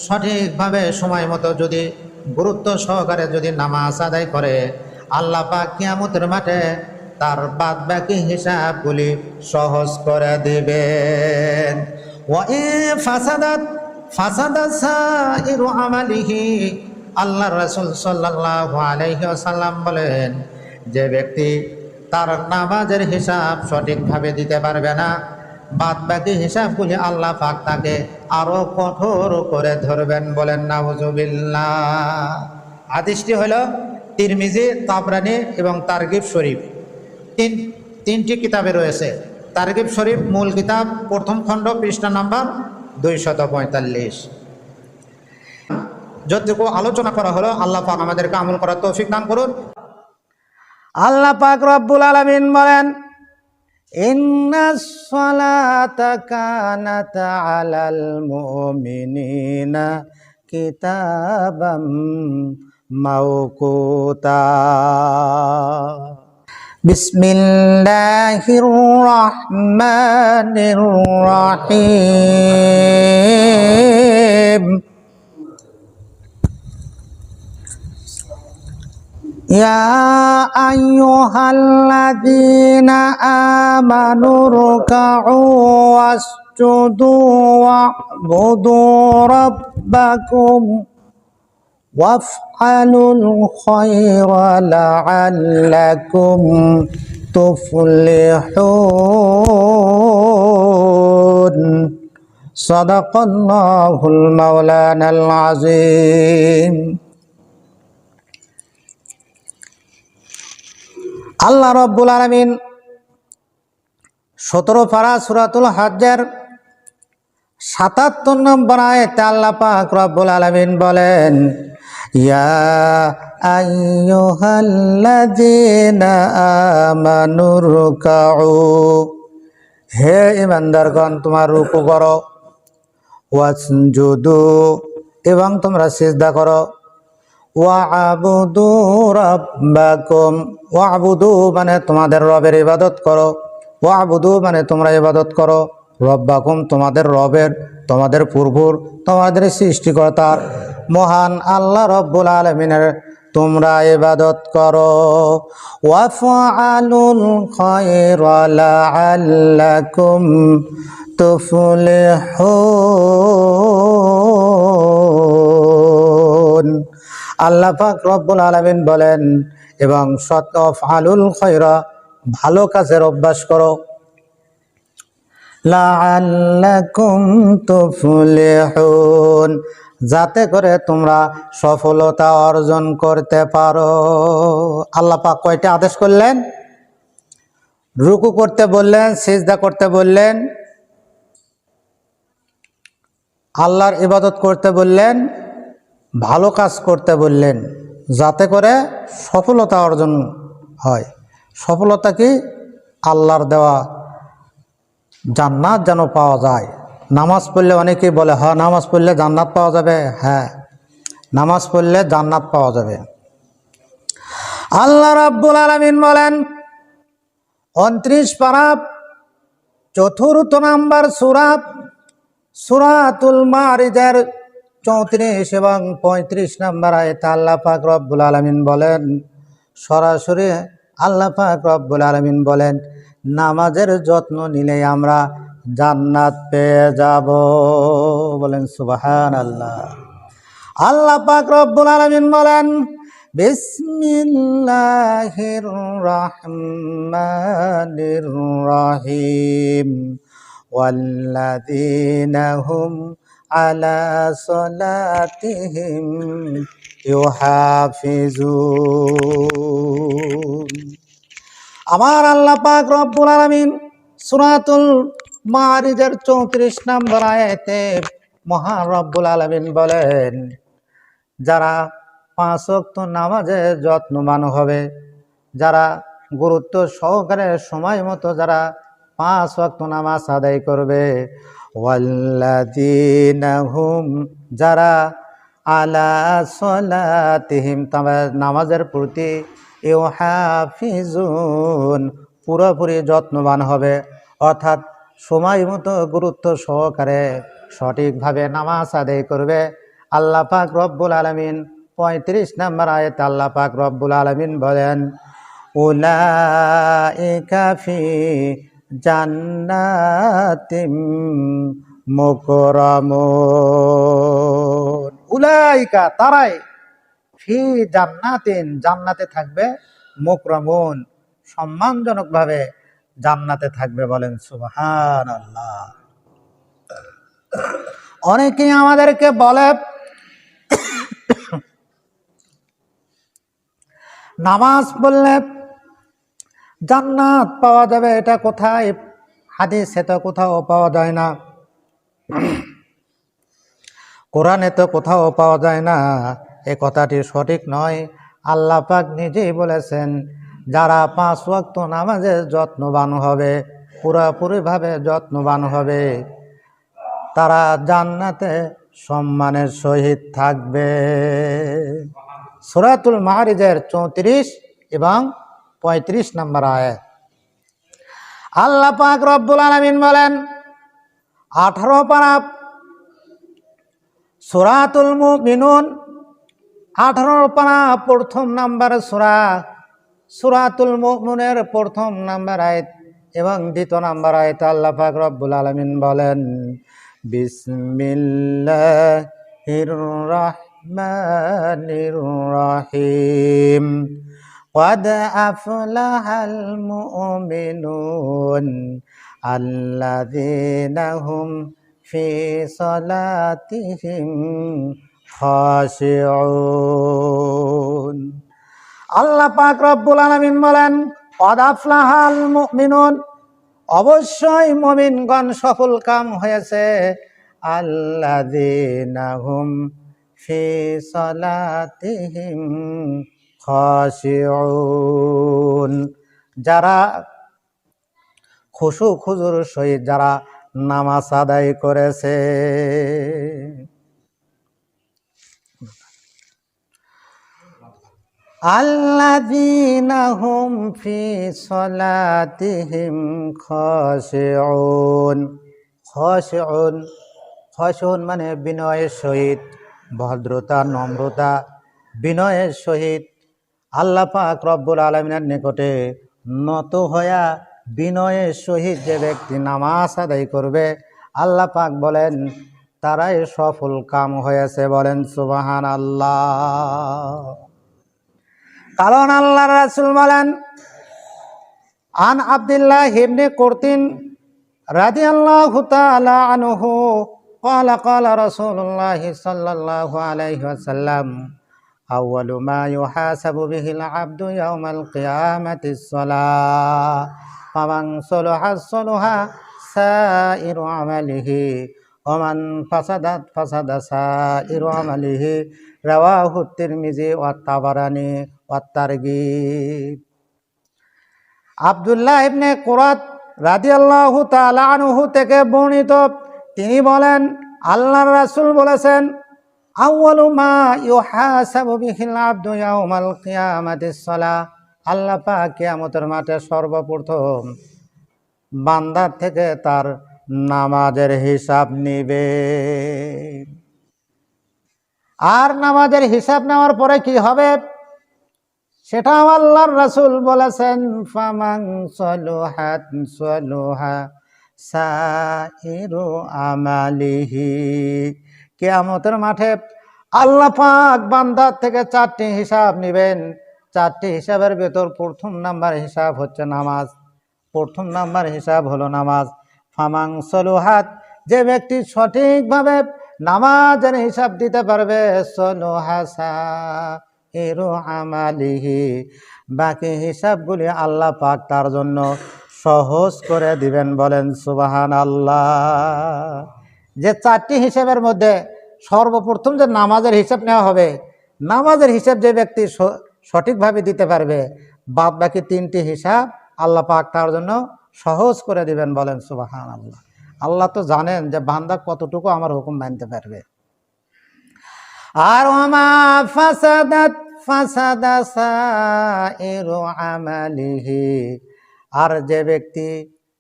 সঠিকভাবে সময় মতো যদি গুরুত্ব সহকারে যদি নামাজ আদায় করে, আল্লাহ পাক কিয়ামতের মাঠে তার বাদ বাকি হিসাবগুলি সহজ করে দিবেন। ওয়া ইন ফাসাদাত ফাসাদাত সাইরু আমালিহি, আল্লাহর রাসূল সাল্লাল্লাহু আলাইহি ওয়াসাল্লাম বলেন, যে ব্যক্তি তার নামাজের হিসাব সঠিকভাবে দিতে পারবে না, বাদ বাকি হিসাবগুলি আল্লাহ পাক তাকে আরো কঠোর করে ধরবেন। বলেন নাউজুবিল্লাহ। হাদিসটি হলো তিরমিজি, তাবরানী এবং তারগিব শরীফ, তিনটি কিতাবে রয়েছে। তারগিব শরীফ মূল কিতাব প্রথম খণ্ড পৃষ্ঠা নাম্বার 245। যতটুকু আলোচনা করা হলো, আল্লাহ পাক আমাদেরকে আমল করার তৌফিক দান করুন।
আল্লাহ পাক রব্বুল আলামিন বলেন, ইন্নাস সালাতা কানাত আলাল মুমিনিনা কিতাবাম মাওকুতা। বিসমিল্লাহির রহমানির রহিম। يا أيها الذين آمنوا اركعوا واسجدوا واعبدوا ربكم وافعلوا الخير لعلكم تفلحون صدق الله المولانا العظيم। আল্লাহ রব্বুল আলামিন 17 পারা সূরাতুল হজ্জের 77 নম্বর আয়াতে আল্লাহ পাক রব্বুল আলামিন বলেন, ইয়া আইয়ুহাল্লাযীনা আমানু রুকউ, হে ঈমানদারগণ তোমরা রুকু করো, ওয়াসজুদু এবং তোমরা সিজদা করো, ওয়া'বুদু রাব্বাকুম, ওয়া'বুদু মানে তোমাদের রবের ইবাদত করো, ওয়া'বুদু মানে তোমরা ইবাদত করো, রব্বাকুম তোমাদের রবের, তোমাদের পূর্বর, তোমাদের সৃষ্টিকর্তার মহান আল্লাহ রব্বুল আলামিনের তোমরা ইবাদত করো। ওয়াফআলুল খায়রা লাআল্লাকুম তুফলিহুন। আল্লাহ পাক রব্বুল আলামিন বলেন, এবং ওয়াফআলুল খায়রা ভালো কাজের অভ্যাস করো, লাআল্লাকুম তুফলিহুন যাতে করে তোমরা সফলতা অর্জন করতে পারো। আল্লাহ পাক কয়টা আদেশ করলেন? রুকু করতে বললেন, সিজদা করতে বললেন, আল্লাহর ইবাদত করতে বললেন, ভালো কাজ করতে বললেন, যাতে করে সফলতা অর্জন হয়। সফলতা কি? আল্লাহর দেওয়া জান্নাত যেন পাওয়া যায়। নামাজ পড়লে অনেকেই বলে হ্যাঁ নামাজ পড়লে জান্নাত পাওয়া যাবে। হ্যাঁ, নামাজ পড়লে জান্নাত পাওয়া যাবে। আল্লাহ রাব্বুল আলামিন বলেন 29 পারা 4 নম্বর সূরা সূরাতুল মারিজের 34 এবং 35 নম্বর আয়াতে আল্লাহ পাক রব্বুল আলামিন বলেন, সরাসরি আল্লাহ পাক রব্বুল আলামিন বলেন নামাজের যত্ন নিলে আমরা জান্নাত পেয়ে যাব। বলেন সুবহানাল্লাহ। আল্লাহ পাক রব্বুল আলামিন বলেন বিসমিল্লাহির রহমানির রহিম ওয়াল্লাযীনা হুম আলা সালাতিহিম ইউহাফিজুন। আমার আল্লাহ পাক রব্বুল আলামিন সূরাতুল মারিজের 34 নম্বর আয়াতে মহান রব্বুল আলামিন বলেন যারা 5 ওয়াক্ত নামাজে যত্নবান হবে, যারা গুরুত্ব সহকারে সময় মতো যারা 5 ওয়াক্ত নামাজ আদায় করবে, ওয়াল্লাযীনা হুম যারা আলা সালাতিহিম নামাজের প্রতি ইউহাফিজুন পুরোপুরি যত্নবান হবে, অর্থাৎ সময় মতো গুরুত্ব সহকারে সঠিকভাবে নামাজ আদায় করবে। আল্লাহ পাক রব্বুল আলামিন 35 নম্বর আয়াতে আল্লাহ পাক রব্বুল আলামিন বলেন উলাইকা ফি জান্নাতিম মুকরামুন। উলাইকা তারাই ফি জান্নাতিন জান্নাতে থাকবে, মুকরামুন সম্মানজনকভাবে জান্নাতে থাকবে। বলেন সুবহানাল্লাহ। অনেকেই আমাদেরকে বলে নামাজ পড়লে জান্নাত পাওয়া যাবে, এটা কোথায় হাদিসে তো কোথাও পাওয়া যায় না, কোরআনে তো কোথাও পাওয়া যায় না। এ কথাটি সঠিক নয়। আল্লাহ পাক নিজেই বলেছেন যারা 5 ওয়াক্ত নামাজে যত্নবান হবে, পুরোপুরিভাবে যত্নবান হবে, তারা জান্নাতে সম্মানের সহিত থাকবে। সূরাতুল মারিজের 34 এবং 35 নম্বর আয়াত আল্লাহ পাক রব্বুল আলামিন বলেন 18 পারা সূরাতুল মুমিনুন 18 পারা প্রথম নম্বর সূরা সূরাতুল মুমিনুনের প্রথম নম্বর আয়াত এবং দ্বিতীয় নম্বর আয়াতে আল্লাহ পাক রব্বুল আলামিন বলেন বিসমিল্লাহির রহমানির রহিম قد أفلح المؤمنون الذين هم في صلاتهم خاشعون। আল্লাহ পাক রব্বুল আলামিন বলেন قد أفلح المؤمنون অবশ্যই মুমিনগণ সফল কাম হয়েছে, আল্লাযীনা হুম ফি সালাতিহিম খাশিউন যারা খুশু খুজুর সহিত যারা নামাজ আদায় করেছে। আল্লাযীনা হুম ফি সালাতিহিম খাশিউন। খাশিউন খাশিউন মানে বিনয়ের সহিত, ভদ্রতা নম্রতা বিনয়ের সহিত আল্লাহ পাক রব্বুল আলামিনের নিকটে নত হইয়া বিনয়ের সহিত যে ব্যক্তি নামাজ আদায় করবে, আল্লাহ পাক বলেন তারাই সফল কাম হয়েছে। বলেন সুবহানাল্লাহ। কারণ আল্লাহর রাসূল বলেন আন আব্দুল্লাহ ইবনে কুরতিন রাদিয়াল্লাহু তাআলা আনহু قال قال رسول الله صلى الله عليه وسلم أول ما يحاسب به العبد يوم القيامة الصلاة فمن صلح صلح سائر عمله ومن فسدت فسد سائر عمله رواه الترمذي والطبراني والترغيب। আব্দুল্লাহ ইবনে কুরাত রাদিয়াল্লাহু তাআলা আনহু থেকে বর্ণিত, তিনি বলেন আল্লাহর রাসূল বলেছেন, আউয়ালু মা ইউহাসাবু বিহিল আবদু ইয়াউমাল কিয়ামাতিস সালাহ। আল্লাহ পাক কিয়ামতের মাঠে সর্বপ্রথম বান্দার থেকে তার নামাজের হিসাব নিবে। আর নামাজের হিসাব নেওয়ার পরে কি হবে সেটাও আল্লাহর রাসূল বলেছেন, ফামান সলুহাত সলুহা সাইরু আমালিহি। কিয়ামতের মাঠে আল্লাহ পাক বান্দার থেকে 4টি হিসাব নেবেন। 4টি হিসাবের ভেতর প্রথম নাম্বার হিসাব হচ্ছে নামাজ। প্রথম নাম্বার হিসাব হলো নামাজ। ফামান সলুহাত, যে ব্যক্তি সঠিকভাবে নামাজের হিসাব দিতে পারবে, সলুহা সাইরু আমালিহি, বাকি হিসাবগুলি আল্লাহ পাক তার জন্য সহজ করে দিবেন। বলেন সুবহানাল্লাহ। যে 4টি হিসাবের মধ্যে সর্বপ্রথম যে নামাজের হিসাব নেওয়া হবে, নামাজের হিসাব যে ব্যক্তি সঠিকভাবে দিতে পারবে, বাদ বাকি 3টি হিসাব আল্লাহ পাক তার জন্য সহজ করে দিবেন। বলেন সুবহানাল্লাহ। আল্লাহ তো জানেন যে বান্দা কতটুকু আমার হুকুম মানতে পারবে। আর ওমা ফাসাদাত ফাসাদা সাইরু আমালিহি, আর যে ব্যক্তি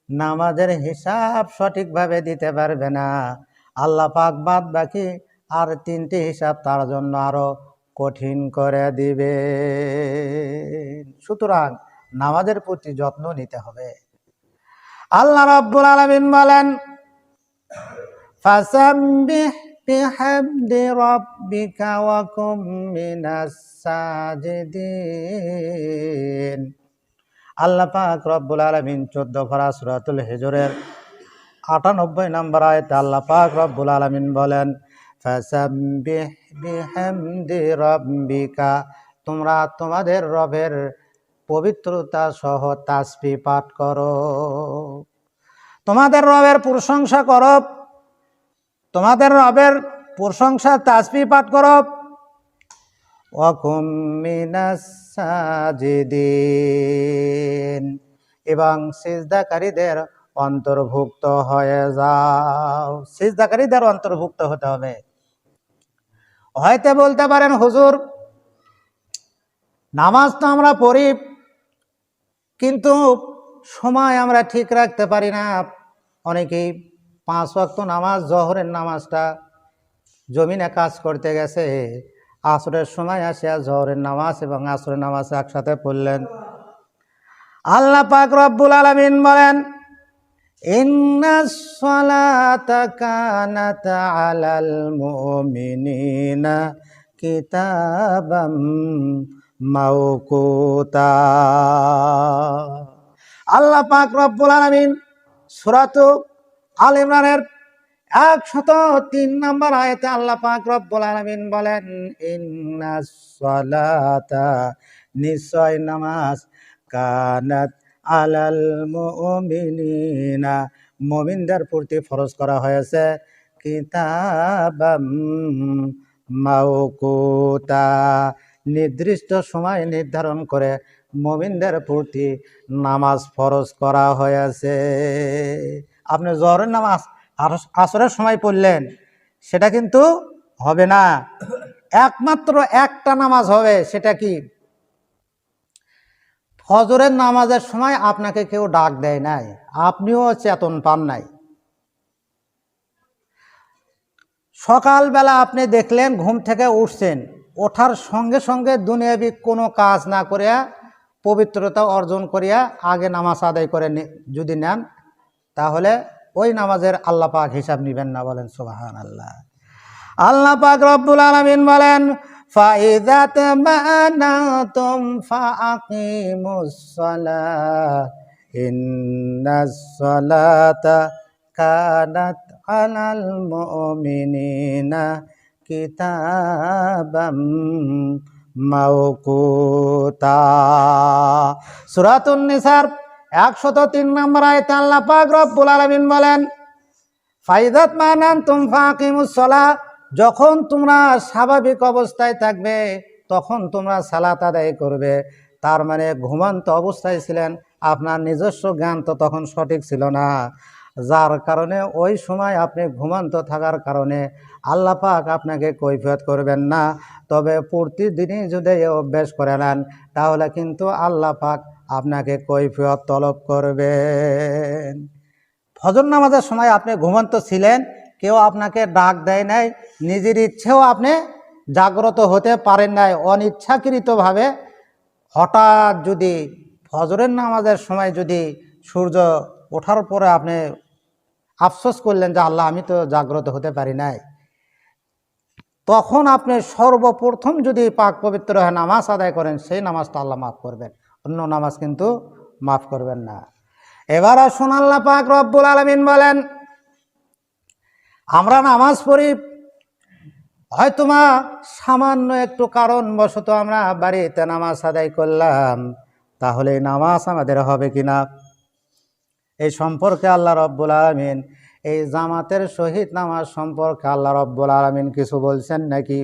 নামাজের হিসাব সঠিকভাবে দিতে পারবে না, আল্লাহ পাক বাদ বাকি আর 3টি হিসাব তার জন্য আরো কঠিন করে দিবে। সুতরাং নামাজের প্রতি যত্ন নিতে হবে। আল্লাহ রাব্বুল আলামিন বলেন, ফাসাব্বিহ বিহামদি রাব্বিকা ওয়া কুম মিনাস সাজিদিন। আল্লাহ পাক রব্বুল আলামিন 14 পারা সূরাতুল হিজরের 98 নম্বর আয়াতে আল্লাহ পাক রব্বুল আলামিন বলেন, ফাসাব্বিহ বিহামদি রাব্বিকা, তোমরা তোমাদের রবের পবিত্রতা সহ তাসবিহ পাঠ করো, তোমাদের রবের প্রশংসা করো, তোমাদের রবের প্রশংসা তাসবিহ পাঠ করো। ওয়া কুম মিনাস সাজিদিন, এবং সিজদাকারীদের অন্তর্ভুক্ত হয়ে যাও। সিজদাকারীদের অন্তর্ভুক্ত হতে হবে। হয়তো বলতে পারেন, হুজুর নামাজ তো আমরা পড়ি, কিন্তু সময় আমরা ঠিক রাখতে পারি না। অনেকেই 5 ওয়াক্ত নামাজ, জোহরের নামাজটা জমিনে কাজ করতে গেছে, আসরের সময় আসিয়া জোহরের নামাজ এবং আসরের নামাজ একসাথে পড়লেন। আল্লাহ পাক রব্বুল আলামিন বলেন, ইন্নাস সালাতা কানাত আলাল মুমিনিনা কিতাবাম মাওকুতা। আল্লাহ পাক রব্বুল আলামিন সূরাত আল ইমরানের 103 নম্বর আয়াতে আল্লাহ পাক রব্বুল আলামিন বলেন, ইন্নাস সালাতা, নিশ্চয় নামাজ, কানাত আলাল মুমিনিনা, মুমিনদের প্রতি ফরজ করা হয়েছে, কিতাবাম মাওকুতা, নির্দিষ্ট সময় নির্ধারণ করে মুমিনদের প্রতি নামাজ ফরজ করা হয়েছে। আপনি জোহরের নামাজ আর আসরের সময় পড়লেন, সেটা কিন্তু হবে না। একমাত্র একটা নামাজ হবে, সেটা কি? ফজরের নামাজের সময় আপনাকে কেউ ডাক দেয় নাই, আপনিও চেতন পান নাই। সকালবেলা আপনি দেখলেন, ঘুম থেকে উঠছেন, ওঠার সঙ্গে সঙ্গে দুনিয়াবি কোনো কাজ না করিয়া, পবিত্রতা অর্জন করিয়া আগে নামাজ আদায় করে যদি নেন, তাহলে ওই নামাজের আল্লাহ পাক হিসাব নিবেন না। বলেন সুবহানাল্লাহ। আল্লাহ পাক রব্বুল আলামিন বলেন, ফাইযা তামানাতুম ফাআকিমুস সালাহ ইন্নাস সালাতা কানাত আলাল মুমিনিনা কিতাবাম মাওকুতা। সূরাতুন নিসার 103 নম্বর আয়াতে আল্লাহ পাক রব্বুল আলামিন বলেন, ফাইযা তামানাতুম ফাআকিমুস সালাহ, যখন তোমরা স্বাভাবিক অবস্থায় থাকবে তখন তোমরা সালাত আদায় করবে, তার মানে ঘুমন্ত অবস্থায় ছিলেন, আপনার নিজস্ব জ্ঞান তো তখন সঠিক ছিল না, যার কারণে ওই সময় আপনি ঘুমন্ত থাকার কারণে আল্লাহ পাক আপনাকে কৈফিয়ত করবেন না। তবে প্রতিদিনই যদি এই অভ্যাস করে নেন তাহলে কিন্তু আল্লাহ পাক আপনাকে কৈফিয়ত তলব করবেন। ফজর নামাজের সময় আপনি ঘুমন্ত ছিলেন, কেউ আপনাকে ডাক দেয় নাই, নিজের ইচ্ছেও আপনি জাগ্রত হতে পারেন নাই, অনিচ্ছাকৃতভাবে হঠাৎ যদি ফজরের নামাজের সময় যদি সূর্য ওঠার পরে আপনি আফসোস করলেন যে আল্লাহ আমি তো জাগ্রত হতে পারি নাই, তখন আপনি সর্বপ্রথম যদি পাক পবিত্র হয়ে নামাজ আদায় করেন সেই নামাজটা আল্লাহ মাফ করবেন, অন্য নামাজ কিন্তু মাফ করবেন না। এবার আসুন আল্লাহ পাক রব্বুল আলামিন বলেন, আমরা নামাজ পড়ি, হয়তোবা সামান্য একটু কারণবশত আমরা বাড়িতে নামাজ আদায় করলাম, তাহলে নামাজ আমাদের হবে কিনা এই সম্পর্কে আল্লাহ রব্বুল আলামিন, এই জামাতের সহিত নামাজ সম্পর্কে আল্লাহ রব্বুল আলামিন কিছু বলছেন নাকি?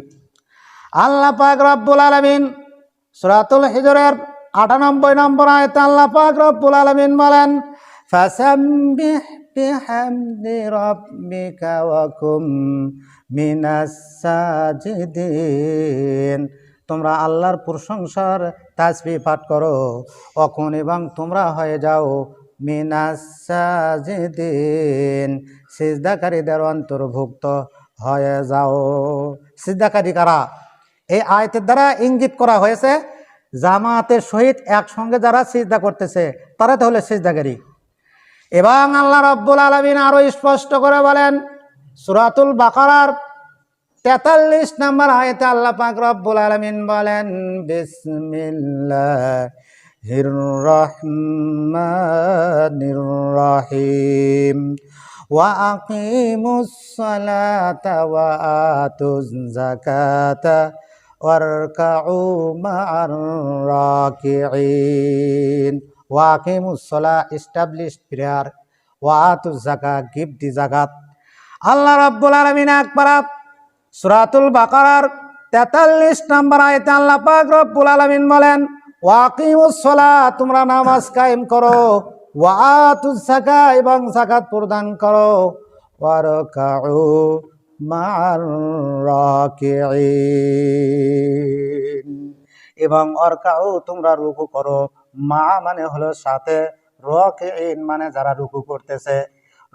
আল্লাহ পাক রব্বুল আলামিন সূরাতুল হিজরের ৯৮ নম্বর আয়াতে আল্লাহ পাক রব্বুল আলামিন বলেন, ফাসাব্বিহ বিহামদি রাব্বিকা ওয়া কুম মিনাস সাজিদিন, তোমরা আল্লাহর প্রশংসার তাসবিহ পাঠ করো অখন এবং তোমরা হয়ে যাও মিনাস সাজিদিন, সিজদাকারীদের অন্তর্ভুক্ত হয়ে যাও। সিজদাকারী কারা? এই আয়াতের দ্বারা ইঙ্গিত করা হয়েছে জামাতের সহিত একসঙ্গে যারা সিজদা করতেছে তারা তাহলে সিজদাকারী। এবং আল্লাহ রাব্বুল আলামিন আরো স্পষ্ট করে বলেন সূরাতুল বাকারার ৪৩ নম্বর আয়াতে আল্লাহ পাক রব্বুল আলামিন বলেন, বিসমিল্লাহির রহমানির রহিম ওয়া আকিমুস সালাতা ওয়া আতুজ যাকাতা ওয়ারকাউ মা'আর রাকিঈন। ওয়া আকিমুস সালাহ, এস্টাবলিশ প্রেয়ার, ওয়া আতুজ যাকাত, গিভ দি যাকাত। আল্লাহ রাব্বুল আলামিন একবার সূরাতুল বাকারার ৪৩ নম্বর আয়াতে আল্লাহ পাক রব্বুল আলামিন বলেন, ওয়া আকিমুস সালাহ, তোমরা নামাজ কায়েম করো, ওয়া আতুজ যাকাত, এবং যাকাত প্রদান করো, ওয়ারকাউ মা'আর রাকিঈন, এবং অরকাউ, তোমরা রুকু করো, মা মানে হলো সাথে, রাকিঈন মানে যারা রুকু করতেছে,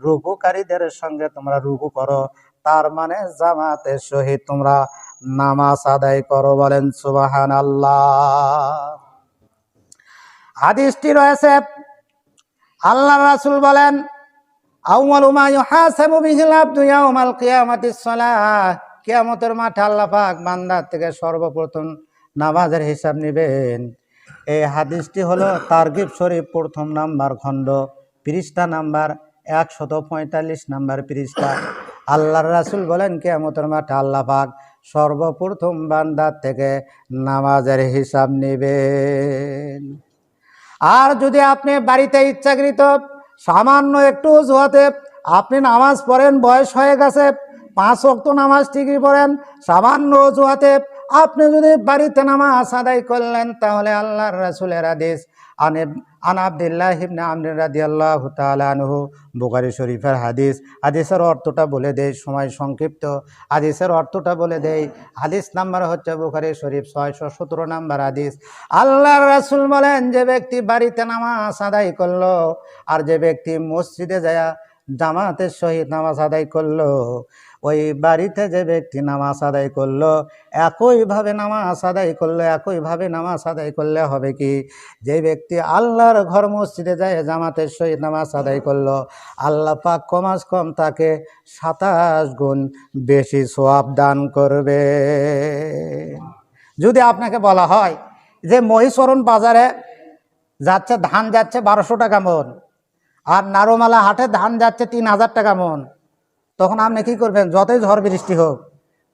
রুকুকারীদের সঙ্গে তোমরা রুকু করো, তার মানে জামাতের সহিত তোমরা নামাজ আদায় করো। বলেন সুবহানাল্লাহ। হাদিসটি রয়েছে, আল্লাহ রাসূল বলেন, আউয়ালু মা ইউহাসাবু বিহিল আবদু ইয়াউমাল কিয়ামাতিস সালাহ, কিয়ামতের মাঠে আল্লাহ পাক বান্দার থেকে সর্বপ্রথম নামাজের হিসাব নেবেন। এই হাদিসটি হলো তারগিব শরীফ প্রথম নাম্বার খণ্ড, পৃষ্ঠা নাম্বার ১৪৫ নাম্বার পৃষ্ঠা। আল্লাহর রাসূল বলেন কিয়ামতের মাঠে আল্লাহ পাক সর্বপ্রথম বান্দার থেকে নামাজের হিসাব নেবেন। আর যদি আপনি বাড়িতে ইচ্ছাকৃত সামান্য একটু অজুহাতে আপনি নামাজ পড়েন, বয়স হয়ে গেছে, 5 ওয়াক্ত নামাজ ঠিকই পড়েন, সামান্য অজুহাতে আপনি যদি বাড়িতে নামাজ আদায় করলেন, তাহলে আল্লাহর রাসূলের হাদিস আন আব্দুল্লাহ ইবনে আমর রাদিয়াল্লাহু তাআলা আনহু, বুখারী শরীফের হাদিস। হাদিসের অর্থটা বলে দেই, সময় সংক্ষিপ্ত, হাদিসের অর্থটা বলে দেই। হাদিস নাম্বার হচ্ছে বুখারী শরীফ ৬১৭ নাম্বার হাদিস। আল্লাহর রাসূল বলেন, যে ব্যক্তি বাড়িতে নামাজ আদায় করলো আর যে ব্যক্তি মসজিদে যায় জামাতের সহিত নামাজ আদায় করলো, ওই বাড়িতে যে ব্যক্তি নামাজ আদায় করলো একইভাবে নামাজ আদায় করলো, একইভাবে নামাজ আদায় করলে হবে কি, যে ব্যক্তি আল্লাহর ঘর মসজিদে যায় জামাতের সহিত নামাজ আদায় করলো, আল্লাহ পাক কমাস কম তাকে ২৭ গুণ বেশি সওয়াব দান করবে। যদি আপনাকে বলা হয় যে মহিষরণ বাজারে যাচ্ছে, ধান যাচ্ছে ১২০০ টাকা মন, আর নারোমালা হাটে ধান যাচ্ছে ৩০০০ টাকা মন, তখন আপনি কী করবেন? যতই ঝড় বৃষ্টি হোক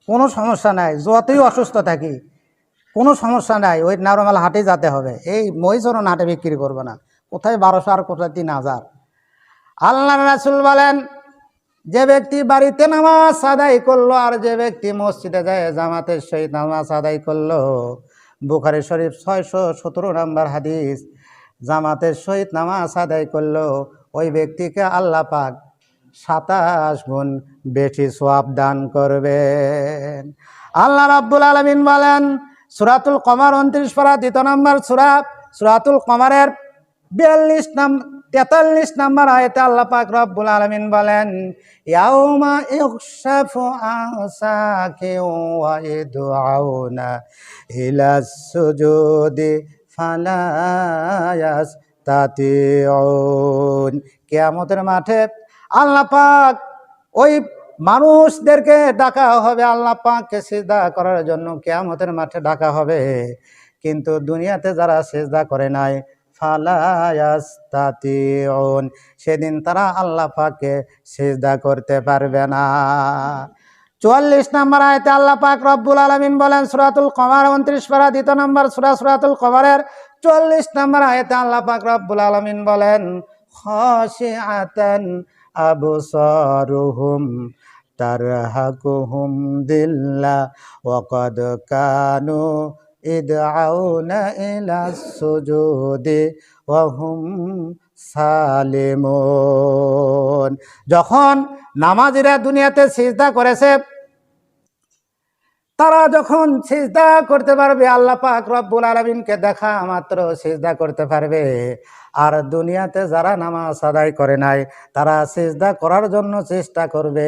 কোনো সমস্যা নাই, যতই অসুস্থ থাকি কোনো সমস্যা নাই, ওই নারোমালা হাটে যেতে হবে, এই মহিষরণ হাটে বিক্রি করবে না। কোথায় ১২০০ আর কোথায় ৩০০০। আল্লাহর রাসূল বলেন, যে ব্যক্তি বাড়িতে নামাজ আদায় করলো আর যে ব্যক্তি মসজিদে যায় জামাতের সহিত নামাজ আদায় করলো, বুখারী শরীফ 617 নম্বর হাদিস। জামাতের সহিত নামাজ আদায় করলো ওই ব্যক্তিকে আল্লাহ পাক 27 গুণ বেশি সওয়াব দান করবেন। আল্লাহ রাব্বুল আলামিন বলেন সূরাতুল কমার 29 পারা 2 নম্বর সূরা, সূরাতুল কমারের 43 নম্বর আয়াতে আল্লাহ পাক রব্বুল আলামিন বলেন ইয়াউমা ইউকশাফু আন সাকিন ওয়া ইদউনা ইলাস সুজুদি ফালা ইয়াস্তাতিউন। কিয়ামতের মাঠে আল্লাহ পাক ওই মানুষদেরকে ডাকা হবে, আল্লাহ পাককে সিজদা করার জন্য কিয়ামতের মাঠে ডাকা হবে, কিন্তু দুনিয়াতে যারা সিজদা করে নাই ফালা ইয়াস্তাতিউন, সেদিন তারা আল্লাহ পাককে সিজদা করতে পারবে না। 44 নম্বর আয়াতে আল্লাহ পাক রব্বুল আলামিন বলেন সূরাতুল কমার 29 পারা 2 নম্বর সূরা, সূরাতুল কমারের 44 নম্বর আয়াতে আল্লাহ পাক রব্বুল আলামিন বলেন খাশিআতান আবসারুহুম তারহাকুহুম দিল্লাহ ওয়া কাদ কানু ইদআউনা ইলাস সুজুদি ওয়া হুম সালিমুন। যখন নামাজীরা দুনিয়াতে সিজদা করেছে, তারা যখন সিজদা করতে পারবে আল্লাহ পাক রব্বুল আলামিনকে দেখা মাত্র সিজদা করতে পারবে। আর দুনিয়াতে যারা নামাজ আদায় করে নাই তারা সিজদা করার জন্য চেষ্টা করবে,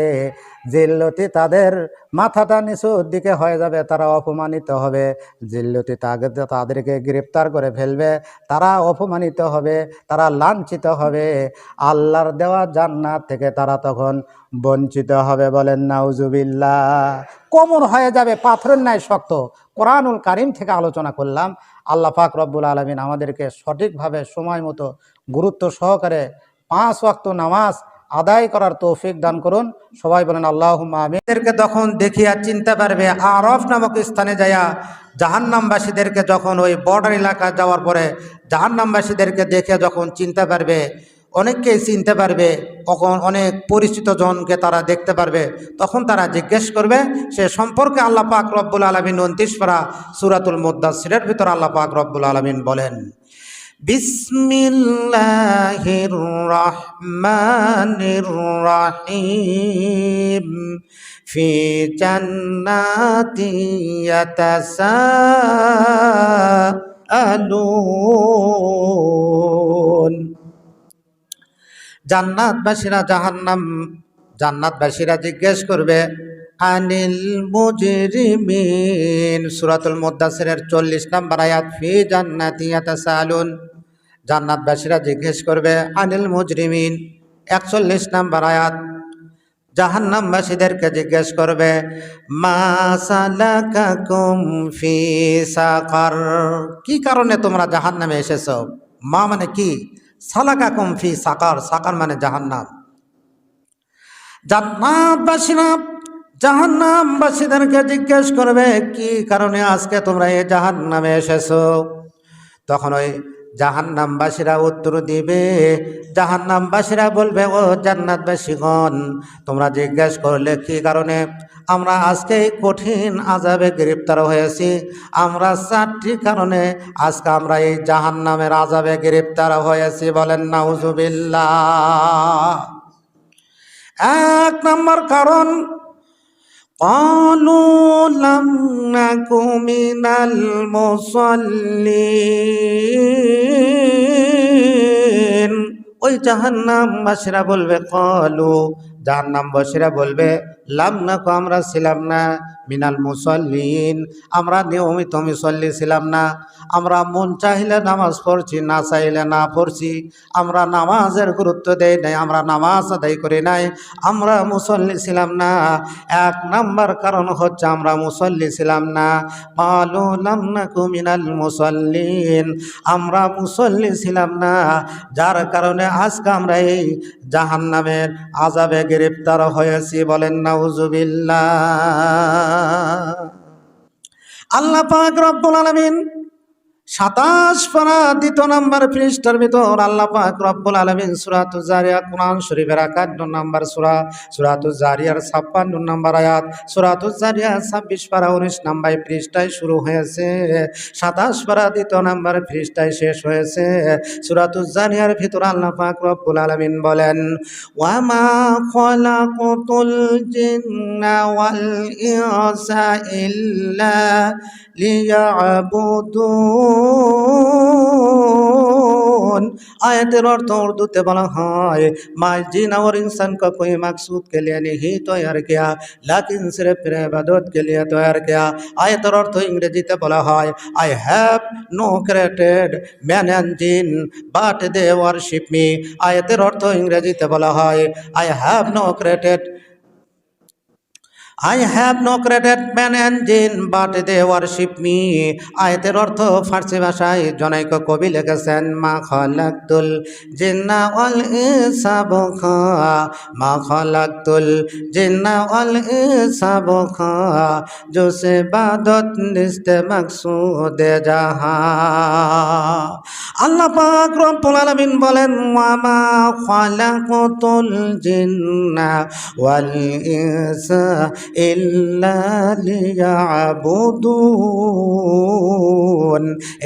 জিল্লতি তাদের মাথাটা নিচুর দিকে হয়ে যাবে, তারা অপমানিত হবে, জিল্লতি তাদেরকে গ্রেফতার করে ফেলবে, তারা অপমানিত হবে, তারা লাঞ্ছিত হবে, আল্লাহর দেওয়া জান্নাত থেকে তারা তখন বঞ্চিত হবে। বলেন নাউজুবিল্লাহ। কোমর হয়ে যাবে পাথরের ন্যায় শক্ত। কোরআনুল কারীম থেকে আলোচনা করলাম। আল্লাহ পাক রব্বুল আলামিন আমাদেরকে সঠিকভাবে সময় মতো গুরুত্ব সহকারে 5 ওয়াক্ত নামাজ আদায় করার তৌফিক দান করুন। সবাই বলেন আল্লাহুম্মা আমিন। এদেরকে তখন দেখিয়া চিনতে পারবে, আরফ নামক স্থানে যাইয়া জাহান্নামবাসীদেরকে যখন ওই বর্ডার এলাকা যাওয়ার পরে জাহান্নামবাসীদেরকে দেখে যখন চিনতে পারবে, অনেককেই চিনতে পারবে, তখন অনেক পরিচিত জনকে তারা দেখতে পারবে, তখন তারা জিজ্ঞেস করবে সে সম্পর্কে। আল্লাহ পাক রব্বুল আলামিন 29 পারা সূরাতুল মুদ্দাসসিরের ভিতর আল্লাহ পাক রব্বুল আলামিন বলেন বিসমিল্লাহির রহমানির রহিম ফি জান্নাতি ইয়াতাসাআলুন। জান্নাতবাসীরা জিজ্ঞেস করবে আনিল মুজরিমিন। সূরাতুল মুদ্দাসসিরের 40 নম্বর আয়াত ফি জান্নাতি ইয়াতাসাআলুন। জান্নাতবাসীরা জিজ্ঞেস করবে আনিল মুজরিমিন। 41 নম্বর আয়াত জাহান্নামবাসীদেরকে জিজ্ঞেস করবে মা সালাকাকুম ফি সাকার, কি কারণে তোমরা জাহান্নামে এসেছো? মা মানে কি, সালাকাকুম ফি সাকার, সাকার মানে জাহান্নাম। জান্নাতবাসীরা জাহান্নামবাসীদেরকে জিজ্ঞেস করবে কি কারণে আজকে তোমরা এই জাহান্নামে এসেছো? তখন ওই জাহান্নামবাসীরা উত্তর দিবে, জাহান্নামবাসীরা বলবে ও জান্নাতবাসীগণ, তোমরা জিজ্ঞেস করলে কি কারণে? আমরা আজকে এই কঠিন আযাবে গ্রেফতার হয়েছি, আমরা 4টি কারণে আজকে আমরা এই জাহান্নামের আযাবে গ্রেফতার হয়েছি। বলেন নাউজুবিল্লাহ। 1 নম্বর কারণ ক্বালু লাম নাকু মিনাল মুসাল্লিন। ওই জাহান্নামবাসীরা বলবে ক্বালু, জাহান্নামবাসীরা বলবে লাম নাকু, আমরা ছিলাম না, মিনাল মুসাল্লিন, আমরা নিয়মিত মুসল্লি ছিলাম না, আমরা মন চাইলে নামাজ পড়ছি, না চাইলে না পড়ছি, আমরা নামাজের গুরুত্ব দেই নাই, আমরা নামাজ আদায় করি নাই, আমরা মুসল্লি ছিলাম না। 1 নম্বর কারণ হচ্ছে আমরা মুসল্লি ছিলাম না। ক্বালু লাম নাকু মিনাল মুসাল্লিন, আমরা মুসল্লি ছিলাম না, যার কারণে আজকে আমরা এই জাহান্নামের আযাবে গ্রেফতার হয়েছি। বলেন নাউজুবিল্লাহ। আল্লাহ পাক রব্বুল আলামিন
27 পারা 2 নম্বর পৃষ্ঠার ভিতর আল্লাহ পাক রব্বুল আলামিন সূরাতুজ জারিয়াত কোরআন শরীফের 51 নম্বর সূরা, সূরাতুজ জারিয়ার 56 নম্বর আয়াত, সূরাতুজ জারিয়াত 26 পারা 19 নম্বর পৃষ্ঠায় শুরু হয়েছে, 27 পারা 2 নম্বর পৃষ্ঠায় শেষ হয়েছে। সূরাতুজ জারিয়ার ভিতর আল্লাহ পাক রব্বুল আলামিন বলেন, ওয়া মা খালাকুতুল জিন্না ওয়াল ইনসা ইল্লা लियाबुदून। आयतेर अर्थ उर्दूते बोला है, मैं जिन और इंसान को कोई मकसूद के लिए नहीं तैयार किया, लेकिन सिर्फ मेरे इबादत के लिए तैयार किया। आयतेर अर्थ इंग्रेजीते बोला है, I have no created man and jinn but they worship me. आयतेर अर्थ इंग्रेजीते बोला है, I have no created I have no created man and jinn but they worship me। আয়াতের অর্থ ফার্সি ভাষায় জনৈক কবি লিখেছেন, মা খালাকতুল জিন্না ওয়াল ইনসা মা খালাকতুল জিন্না ওয়াল ইনসা জোসে ইবাদত নিস্তে মাকসুদে জাহা। আল্লাহ পাক রব্বুল আলামিন বলেন, ওয়া মা খালাকতুল জিন্না ওয়াল ইনসা ইল্লা লিয়াবুদুন।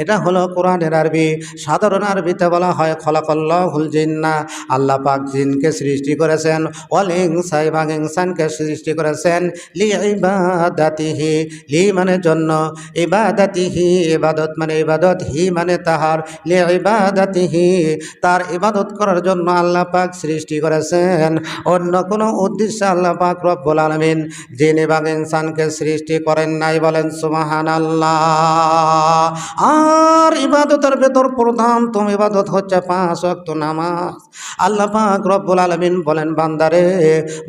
এটা হলো কোরআনের আরবি। সাধারণ আরবিতে বলা হয় খলাকাল্লাহুল জিন্না, আল্লাহ পাক জিনকে সৃষ্টি করেছেন, ওয়াল ইনসা এবং ইনসানকে সৃষ্টি করেছেন, লিইবাদাতিহি, লি মানে জন্য, ইবাদাতিহি ইবাদত মানে ইবাদত, হি মানে তাহার, লিইবাদাতিহি তার ইবাদত করার জন্য আল্লাহ পাক সৃষ্টি করেছেন। অন্য কোনো উদ্দেশ্যে আল্লাহ পাক রব্বুল আলামিন জিন এবং ইনসানকে সৃষ্টি করেন নাই, বলেন সুবহানাল্লাহ। আর ইবাদতের ভেতর প্রধানতম ইবাদত হচ্ছে 5 ওয়াক্ত নামাজ। আল্লাহ পাক রব্বুল আলামিন বলেন, বান্দারে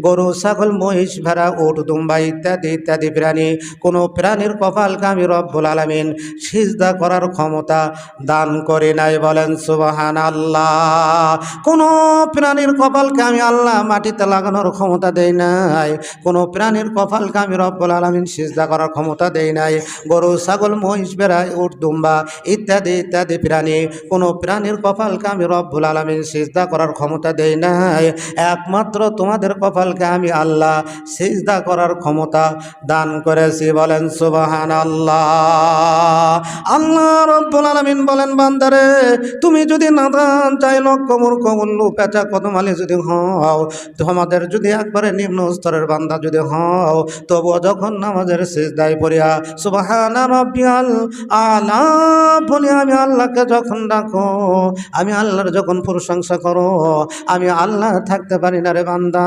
গরু, ছাগল, মহিষ, ভেড়া, উট, দুম্বা ইত্যাদি ইত্যাদি প্রাণী, কোনো প্রাণীর কপালকে আমি রব্বুল আলামিন সিজদা করার ক্ষমতা দান করি নাই, বলেন সুবহানাল্লাহ। কোনো প্রাণীর কপালকে আমি আল্লাহ মাটিতে লাগানোর ক্ষমতা দেই নাই, কোনো প্রাণীর কপালকে আমি রব্বুল আলামিন সিজদা করার ক্ষমতা দেই নাই। গরু, ছাগল, মহিষ, ভেড়া, উট, দুম্বা ইত্যাদি ইত্যাদি প্রাণী, কোনো প্রাণীর কপালকে আমি রব্বুল আলামিন সিজদা করার ক্ষমতা দেই নাই। একমাত্র তোমাদের কপালকে আমি আল্লাহ সিজদা করার ক্ষমতা দান করেছি, বলেন সুবহানাল্লাহ। আল্লাহ রব্বুল আলামিন বলেন, বান্দারে তুমি যদি নাদান, চাই লক্ষ মূর্খ, উল্লু, পেঁচা, কদমালি যদি হও, তোমাদের যদি একবারে নিম্ন স্তরের বান্দা যদি হও, তবুও যখন নামাজের সিজদায় পড়িয়া সুবহানা রাব্বিয়াল আলা বলে আমি আল্লাহকে যখন ডাকো, আমি আল্লাহর যখন প্রশংসা করো, আমি আল্লাহ থাকতে পারি না রে বান্দা,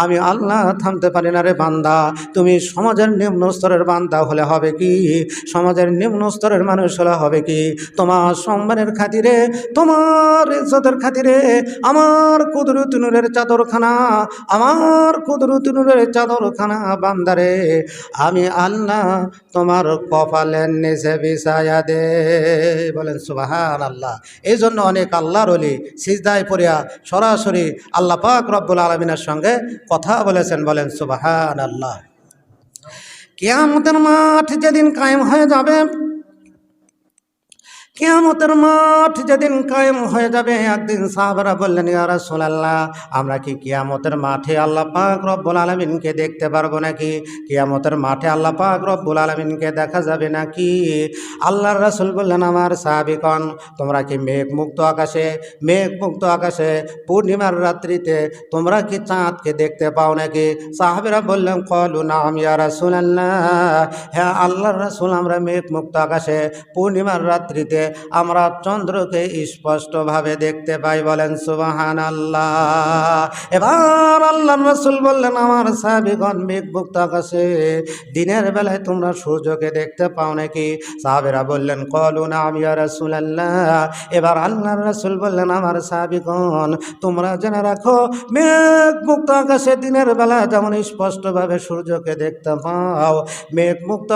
আমি আল্লাহ থামতে পারি না রে বান্দা। তুমি সমাজের নিম্ন স্তরের বান্দা হলে হবে কি, সমাজের নিম্ন স্তরের মানুষ হলে হবে কি, তোমার সম্মানের খাতিরে, তোমার ইজ্জতের খাতিরে আমার কুদরত নূরের চাদরখানা, আমার কুদরত নূরের চাদরখানা বান্দারে আমি আল্লাহ তোমার কপালের নিচে বিছায়া দে, বলেন সুবহানাল্লাহ। এই জন্য অনেক আল্লাহর ওলি সিজদায় পড়িয়া সরাসরি আল্লাহ পাক রব্বুল আলামিনের সঙ্গে কথা বলেছেন, বলেন সুবহানাল্লাহ। কিয়ামতের মাঠ যেদিন কায়েম হয়ে যাবে, কিয়ামতের মাঠ যেদিন কায়েম হয়ে যাবে, একদিন সাহাবারা বললেন, ইয়া রাসূলুল্লাহ, আমরা কি কিয়ামতের মাঠে আল্লাহ পাক রব্বুল আলামিনকে দেখতে পারবো নাকি? কিয়ামতের মাঠে আল্লাহ পাক রব্বুল আলামিনকে দেখা যাবে নাকি? আল্লাহর রাসূল বললেন, আমার সাহাবীগণ, তোমরা কি মেঘমুক্ত আকাশে পূর্ণিমার রাত্রিতে তোমরা কি চাঁদকে দেখতে পাও নাকি? সাহাবীরা বললেন, ক্বালু নাম ইয়া রাসূলুল্লাহ, হ্যাঁ আল্লাহর রাসূল, আমরা মেঘমুক্ত আকাশে পূর্ণিমার রাত্রিতে আমরা চন্দ্রকে স্পষ্টভাবে দেখতে পাই, বলেন সুবহানাল্লাহ। এবার আল্লাহর রাসূল বললেন, আমার সাহাবীগণ, মেঘমুক্ত আকাশে দিনের বেলায় তোমরা সূর্যকে দেখতে পাও নাকি? সাহাবীরা বললেন, ক্বালু নাম ইয়া রাসূলুল্লাহ। এবার আল্লাহর রাসূল বললেন, আমার সাহাবীগণ, তোমরা জেনে রাখো, মেঘমুক্ত আকাশে দিনের বেলা যেমন স্পষ্টভাবে সূর্যকে দেখতে পাও, মেঘমুক্ত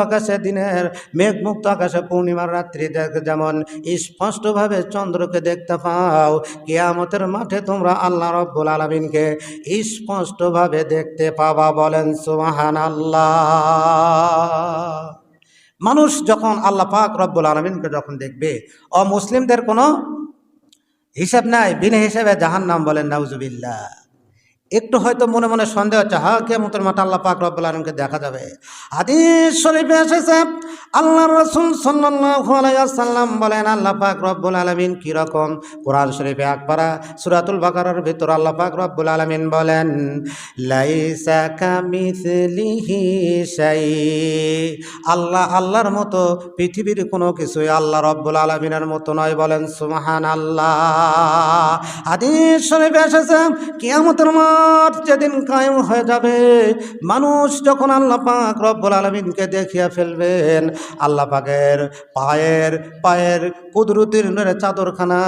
আকাশে পূর্ণিমার রাত্রি যেমন স্পষ্টভাবে চন্দ্রকে দেখতে পাও, কিয়ামতের মাঠে তোমরা আল্লাহ রাব্বুল আলামিনকে স্পষ্টভাবে দেখতে পাবা, বলেন সুবহানাল্লাহ। মানুষ যখন আল্লাহ পাক রব্বুল আলামিনকে যখন দেখবে, অমুসলিমদের কোনো হিসাব নাই, বিনা হিসাবে জাহান্নাম, বলেন নাউজুবিল্লাহ। একটু হয়তো মনে মনে সন্দেহ হচ্ছে, হ্যাঁ কিয়ামতের মাঠে আল্লাহ পাক রব্বুল আলামিনকে দেখা যাবে। হাদিস শরীফে এসেছে, আল্লাহর রাসূল সাল্লাল্লাহু আলাইহি ওয়াসাল্লাম বলেন আল্লাহ পাক রব্বুল আলামিন কি রকম। কোরআন শরীফে আকবারা সূরাতুল বাকারার ভিতর আল্লাহ পাক রব্বুল আলামিন বলেন, লাইসা কামিসলিহি শাই। আল্লাহর মতো পৃথিবীর কোনো কিছুই আল্লাহ রব্বুল আলামিনের মতো নয়, বলেন সুবহানাল্লাহ। হাদিস শরীফে এসেছে, কিয়ামতের যেদিন কায়েম হয়ে যাবে, মানুষ যখন আল্লাহ পাক রব্বুল আলামিনকে দেখিয়া ফেলবেন, আল্লাহ পাকের পায়ের কুদরতের নূরের চাদরখানা,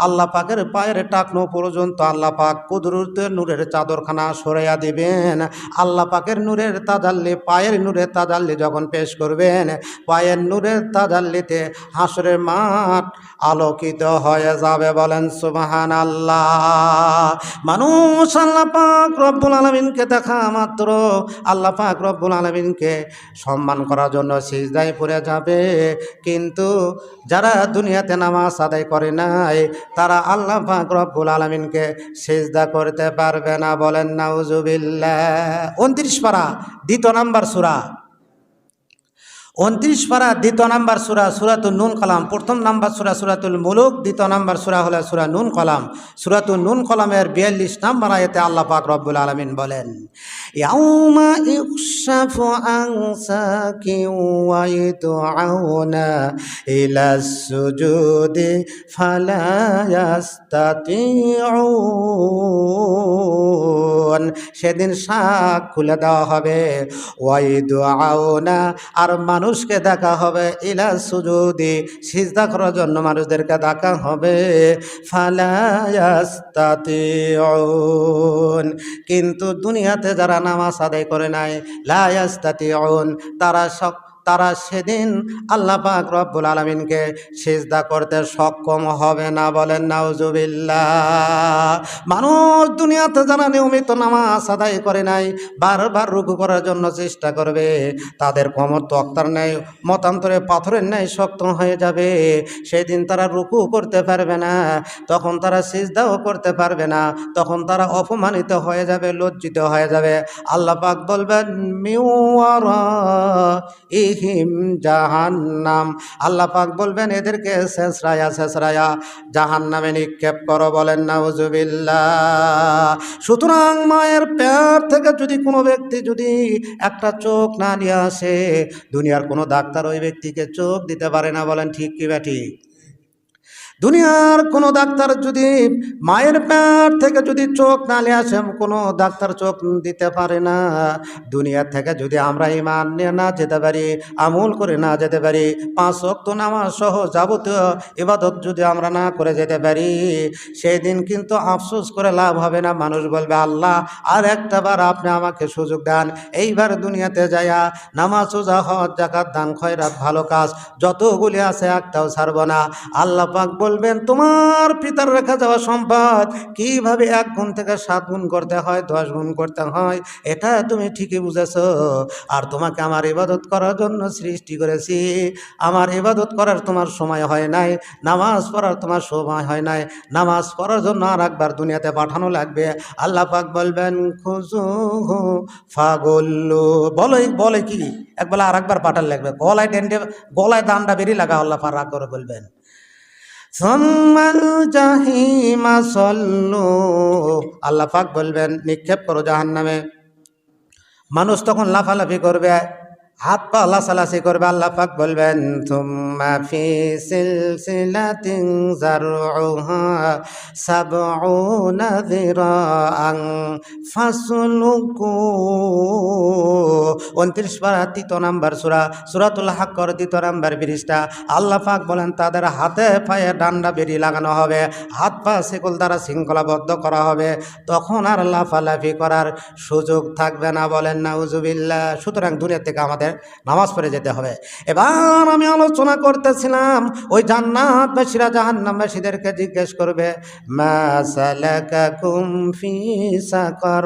আল্লাহ পাকের পায়ের টাকনো পর্যন্ত আল্লাহ পাক কুদরতের নূরের চাদরখানা সরাইয়া দিবেন। আল্লাহ পাকের নূরের তাজাল্লি, পায়ের নূরের তাজাল্লি যখন পেশ করবেন, পায়ের নূরের তাজাল্লিতে হাসরের মাঠ আলোকিত হয়ে যাবে, বলেন সুবহানাল্লাহ। মানুষ আল্লাহ পাক রব্বুল আলামিনকে দেখা মাত্র আল্লাহ পাক রব্বুল আলামিনকে সম্মান করার জন্য সিজদায় পড়ে যাবে। কিন্তু যারা দুনিয়াতে নামাজ আদায় করে নাই, তারা আল্লাহ পাক রব্বুল আলামিনকে সিজদা করতে পারবে না, বলেন নাউজুবিল্লাহ। 29 পারা 2 নম্বর সূরা, 29 পারা 2 নম্বর সূরা, সূরাতুন নুন কলাম। প্রথম নম্বর সূরা সূরাতুল মুলুক, 2 নম্বর সূরা হলো সূরা নুন কলাম। সূরাতুন নুন কলামের 42 নম্বর আয়াতে আল্লাহ পাক রব্বুল আলামিন বলেন, ইয়াউমা ইউকশাফু আন সাকিন ওয়া ইদউনা ইলাস সুজুদি ফালা ইয়াস্তাতিউন। সেদিন শাক খুলে দেওয়া হবে, ওয়া ইদউনা, আর মানুষকে ডাকা হবে, ইলা সুজুদি, সিজদা করার জন্য মানুষদেরকে ডাকা হবে, ফালা ইয়াস্তাতিউন। কিন্তু দুনিয়াতে যারা নামাজ আদায় করে নাই, লা ইয়াস্তাতিউন, তারা সেদিন আল্লাহ পাক রব্বুল আলামিনকে সিজদা করতে সক্ষম হবে না, বলেন নাউজুবিল্লাহ। মানুষ দুনিয়াতে যারা নিয়মিত নামাজ আদায় করে নাই, বারবার রুকু করার জন্য চেষ্টা করবে, তাদের কোমর তক্তার ন্যায়, মতান্তরে পাথরের ন্যায় শক্ত হয়ে যাবে। সেদিন তারা রুকু করতে পারবে না, তখন তারা সিজদাও করতে পারবে না, তখন তারা অপমানিত হয়ে যাবে, লজ্জিত হয়ে যাবে। আল্লাহ পাক বলবেন, মিওয়ারা ইহিম জাহান্নাম, আল্লাহ পাক বলবেন এদেরকে শেষরায়া জাহান্নামে নিক্ষেপ করো, বলেন নাউজুবিল্লাহ। সুতরাং মায়ের পেট থেকে যদি কোনো ব্যক্তি যদি একটা চোখ না নিয়ে আসে, দুনিয়ার কোনো ডাক্তার ওই ব্যক্তিকে চোখ দিতে পারে না, বলেন ঠিক কি ব্যাটি? দুনিয়ার কোনো ডাক্তার যদি মায়ের পেট থেকে যদি চোখ না নিয়ে আসে, কোনো ডাক্তার চোখ দিতে পারে না। দুনিয়া থেকে যদি আমরা ঈমান নিয়ে না যেতে পারি, আমল করে না যেতে পারি, 5 ওয়াক্ত নামাজ সহ যাবতীয় ইবাদত যদি আমরা না করে যেতে পারি, সেই দিন কিন্তু আফসোস করে লাভ হবে না। মানুষ বলবে, আল্লাহ আর একটা বার আপনি আমাকে সুযোগ দেন, এইবার দুনিয়াতে যাইয়া নামাজ, রোজা, হজ, যাকাত, দান, খয়রাত, ভালো কাজ যতগুলি আছে একটাও ছাড়ব না। আল্লাহ পাক বলবেন, তোমার পিতার রেখে যাওয়া সম্পদ কিভাবে 1 গুণ থেকে 7 গুণ করতে হয়, 10 গুণ করতে হয়, এটা তুমি ঠিকই বুঝেছো। আর তোমাকে আমার ইবাদত করার জন্য সৃষ্টি করেছি, আমার ইবাদত করার তোমার সময় হয় নাই, নামাজ পড়ার তোমার সময় হয় নাই, নামাজ পড়ার জন্য আর একবার দুনিয়াতে পাঠানো লাগবে। আল্লাহ পাক বলবেন, খুজুহু ফাগুল্লু, বলে কি একবার আর একবার পাঠান লাগবে, গলায় দান্ডা বেরিয়ে লাগা। আল্লাহ পাক রাগ করে বলবেন, সুম্মাল জাহিমা সল্লু, আল্লাহ পাক বলবেন নিক্ষেপ করো জাহান্নামে। মানুষ তখন লাফালাফি করবে, হাত পা লাসালাসি করবে। আল্লাহ পাক বলবেন, থুম্মা ফি সিলসিলাতিন যারউহা 70 যিরাআন ফাসলুকু। 29 পারা 3 নম্বর সূরা, সূরাতুল হাক্কর 2 নম্বর পৃষ্ঠা। আল্লাহ পাক বলেন, তাদের হাতে পায়ে ডান্ডা বেরি লাগানো হবে, হাত পা শিকল দ্বারা শৃঙ্খলাবদ্ধ করা হবে, তখন আর লাফালাফি করার সুযোগ থাকবে না, বলেন নাউজুবিল্লাহ। সুতরাং দুনিয়া থেকে আমাদের নামাজ পড়ে যেতে হবে। এবার আমি আলোচনা করতেছিলাম ওই জান্নাতবাসীরা জাহান্নামবাসীদেরকে জিজ্ঞেস করবে, মা সালাকাকুম ফি সাকার।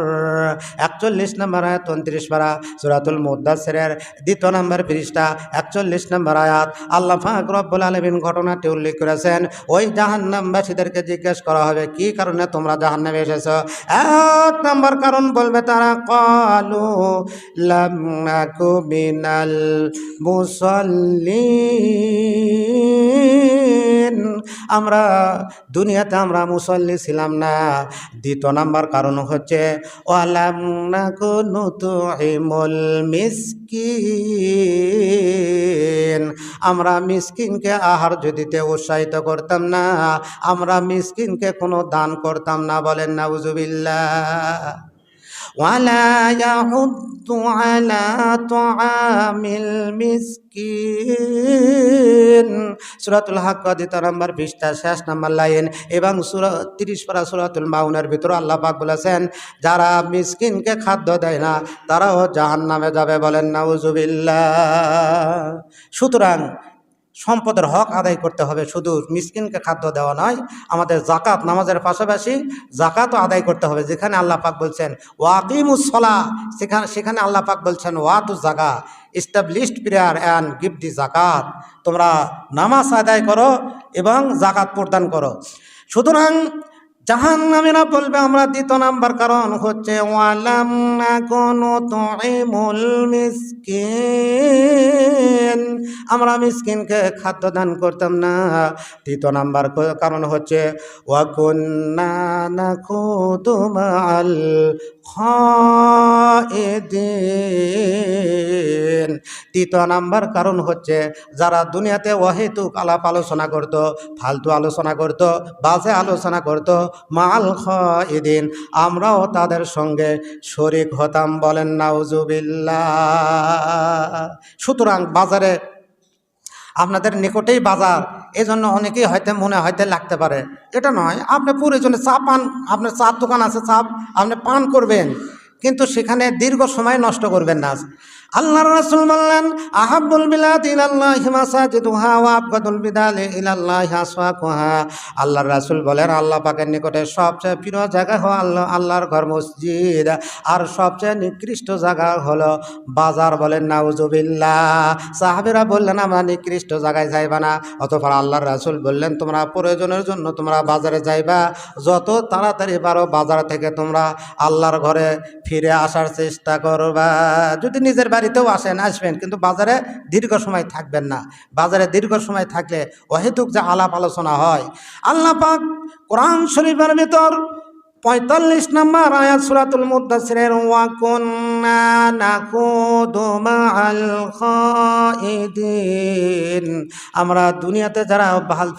41 নম্বর আয়াত 29 পারা সূরাতুল মুদ্দাসসিরের 2 নম্বর পৃষ্ঠা 41 নম্বর আয়াত। আল্লাহ পাক রব্বুল আলামিন ঘটনাটি উল্লেখ করেছেন। ওই জাহান্নামবাসীদেরকে জিজ্ঞেস করা হবে, কি কারণে তোমরা জাহান্নামে এসেছো? 1 নম্বর কারণ বলবে তারা, ক্বালু লাম নাকু মিনাল মুসাল্লিন, আমরা দুনিয়াতে আমরা মুসল্লি ছিলাম না। 2 নম্বর কারণ হচ্ছে ওয়ালাম নাকু নুতুইমুল মিসকিন, আমরা মিসকিনকে আহার্য দিতে উৎসাহিত করতাম না, আমরা মিসকিনকে কোনো দান করতাম না। বলেন নাউজুবিল্লাহ। ওয়ালা ইয়াহুদ্দু আলা তুআমিল মিসকিন, সূরাতুল হাক্ক 2 নম্বর পৃষ্ঠা 6 নম্বর লাইন এবং সূরা 30 পারা সূরাতুল মাউনের ভিতরে আল্লাহ পাক বলেছেন, যারা মিসকিনকে খাদ্য দেয় না তারাও জাহান্নামে যাবে। বলেন নাউজুবিল্লাহ। সুতরাং সম্পদের হক আদায় করতে হবে, শুধু মিসকিনকে খাদ্য দেওয়া নয়, আমাদের জাকাত নামাজের পাশাপাশি জাকাতও আদায় করতে হবে। যেখানে আল্লাহ পাক বলছেন ওয়াকিমুস সালাহ, সেখানে আল্লাহ পাক বলছেন ওয়াতু যাকা, established prayer and give the zakat, তোমরা নামাজ আদায় করো এবং জাকাত প্রদান করো। সুতরাং জাহান্নামীরা বলবে আমরা 2 নম্বর কারণ হচ্ছে ওয়ালাম নাকুনু তুইমুল মিসকিন, আমরা মিসকিনকে খাদ্য দান করতাম না। 3 নম্বর কারণ হচ্ছে ওয়া কুন্না নাকুতু মাআল খাইদিন, 3 নম্বর কারণ হচ্ছে যারা দুনিয়াতে অহেতুক আলাপ আলোচনা করত, ফালতু আলোচনা করত, বাজে আলোচনা করত, মাল খাইদিন, আমরাও তাদের সঙ্গে শরীক হতাম। বলেন নাউজুবিল্লাহ। সুতরাং বাজারে আপনাদের নিকটেই বাজার, এজন্য অনেকেই হয়তো মনে হয়তো লাগতে পারে, এটা নয়, আপনি প্রয়োজনে চা পান, আপনার চার দোকান আছে, চা আপনি পান করবেন, কিন্তু সেখানে দীর্ঘ সময় নষ্ট করবেন না। আল্লাহর রাসূল বললেন আহাব্বুল বিলাদি ইলাল্লাহি মাসাজিদুহা ওয়া আবগাদুল বিদালি ইলাল্লাহি আসওয়াকুহা। আল্লাহর রাসূল বলেন আল্লাহ পাকের নিকটে সবচেয়ে প্রিয় জায়গা হলো আল্লাহর ঘর মসজিদ, আর সবচেয়ে নিকৃষ্ট জায়গা হলো বাজার। বলেন নাউজুবিল্লাহ। সাহাবীরা বললেন আমরা নিকৃষ্ট জায়গায় যাইবা না, অতঃপর আল্লাহর রাসূল বললেন তোমরা প্রয়োজনের জন্য তোমরা বাজারে যাইবা, যত তাড়াতাড়ি পারো বাজার থেকে তোমরা আল্লাহর ঘরে ফিরে আসার চেষ্টা করবা। যদি নিজের বাড়িতেও আসবেন, কিন্তু বাজারে দীর্ঘ সময় থাকবেন না। বাজারে দীর্ঘ সময় থাকলে অহেতুক যে আলাপ আলোচনা হয়, আল্লাহ পাক কোরআন শরীফের ভিতর 45 নম্বর আয়াত সূরাতুল মুদ্দাসসিরের ওয়া কুন্না নাকুদু মাআল খাইদিন, আমরা দুনিয়াতে যারা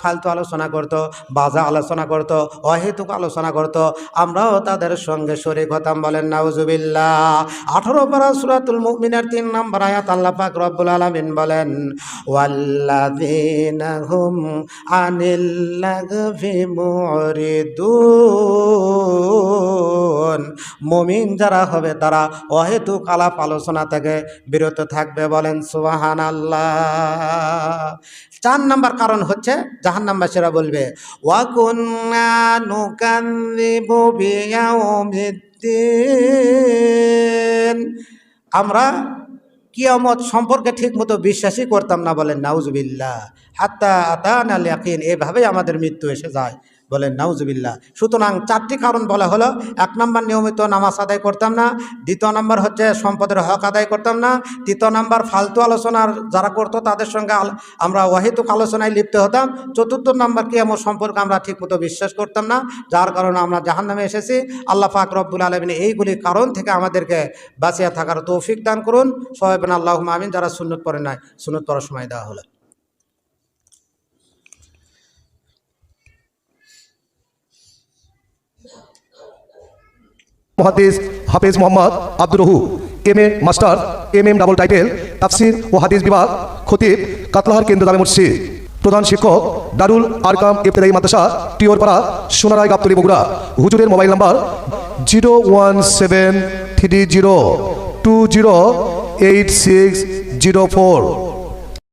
ফালতু আলোচনা করত, বাজে আলোচনা করত, অহেতুক আলোচনা করত, আমরাও তাদের সঙ্গে শরীক হতাম। বলেন নাউজুবিল্লাহ। 18 পারা সূরাতুল মুমিনের 3 নম্বর আয়াত আল্লাহ পাক রব্বুল আলামিন বলেন ওয়াল্লাযীনা হুম আনিল লাগভি মুরিদুন, মুমিন যারা হবে তারা অহেতুক আলাপ আলোচনা থেকে বিরত থাকবে। বলেন সুবহানাল্লাহ। 4 নম্বর কারণ হচ্ছে জাহান্নামবাসীরা বলবে ওয়া কুন্না নুকাযযিবু বিয়াউমিদ্দিন, আমরা কিয়ামত সম্পর্কে ঠিকমতো বিশ্বাসই করতাম না। বলেন নাউজুবিল্লাহ। হাত্তা আতানাল ইয়াকিন, এভাবেই আমাদের মৃত্যু এসে যায়। বলেন নাউজুবিল্লাহ। সুতরাং 4টি কারণ বলা হলো। 1 নম্বর নিয়মিত নামাজ আদায় করতাম না, 2 নম্বর হচ্ছে সম্পদের হক আদায় করতাম না, 3 নম্বর ফালতু আলোচনার যারা করতো তাদের সঙ্গে আমরা অহেতুক আলোচনায় লিপ্ত হতাম, 4 নম্বর কিয়ামত সম্পর্কে আমরা ঠিকমতো বিশ্বাস করতাম না, যার কারণে আমরা জাহান্নামে এসেছি। আল্লাহ পাক রব্বুল আলামিন এইগুলি কারণ থেকে আমাদেরকে বাঁচিয়ে থাকার তৌফিক দান করুন। সবাই বলেন আল্লাহুম্মা আমিন। যারা সুন্নত পড়েন নাই, সুন্নত পড়ার সময় দেওয়া হলো।
মুহাদ্দিস হাফেজ মোহাম্মদ আব্দুর রহু, MA. Master, MM double title, তাফসির ও হাদিস বিভাগ, খতিব, কাতলাহার কেন্দ্র জামে মসজিদ। প্রধান শিক্ষক দারুল আরকাম ইবতেদায়ী মাদ্রাসা, টিওরপাড়া, সোনারায়, গাবতলী, বগুড়া। হুজুরের মোবাইল নাম্বার 01730208600। 0604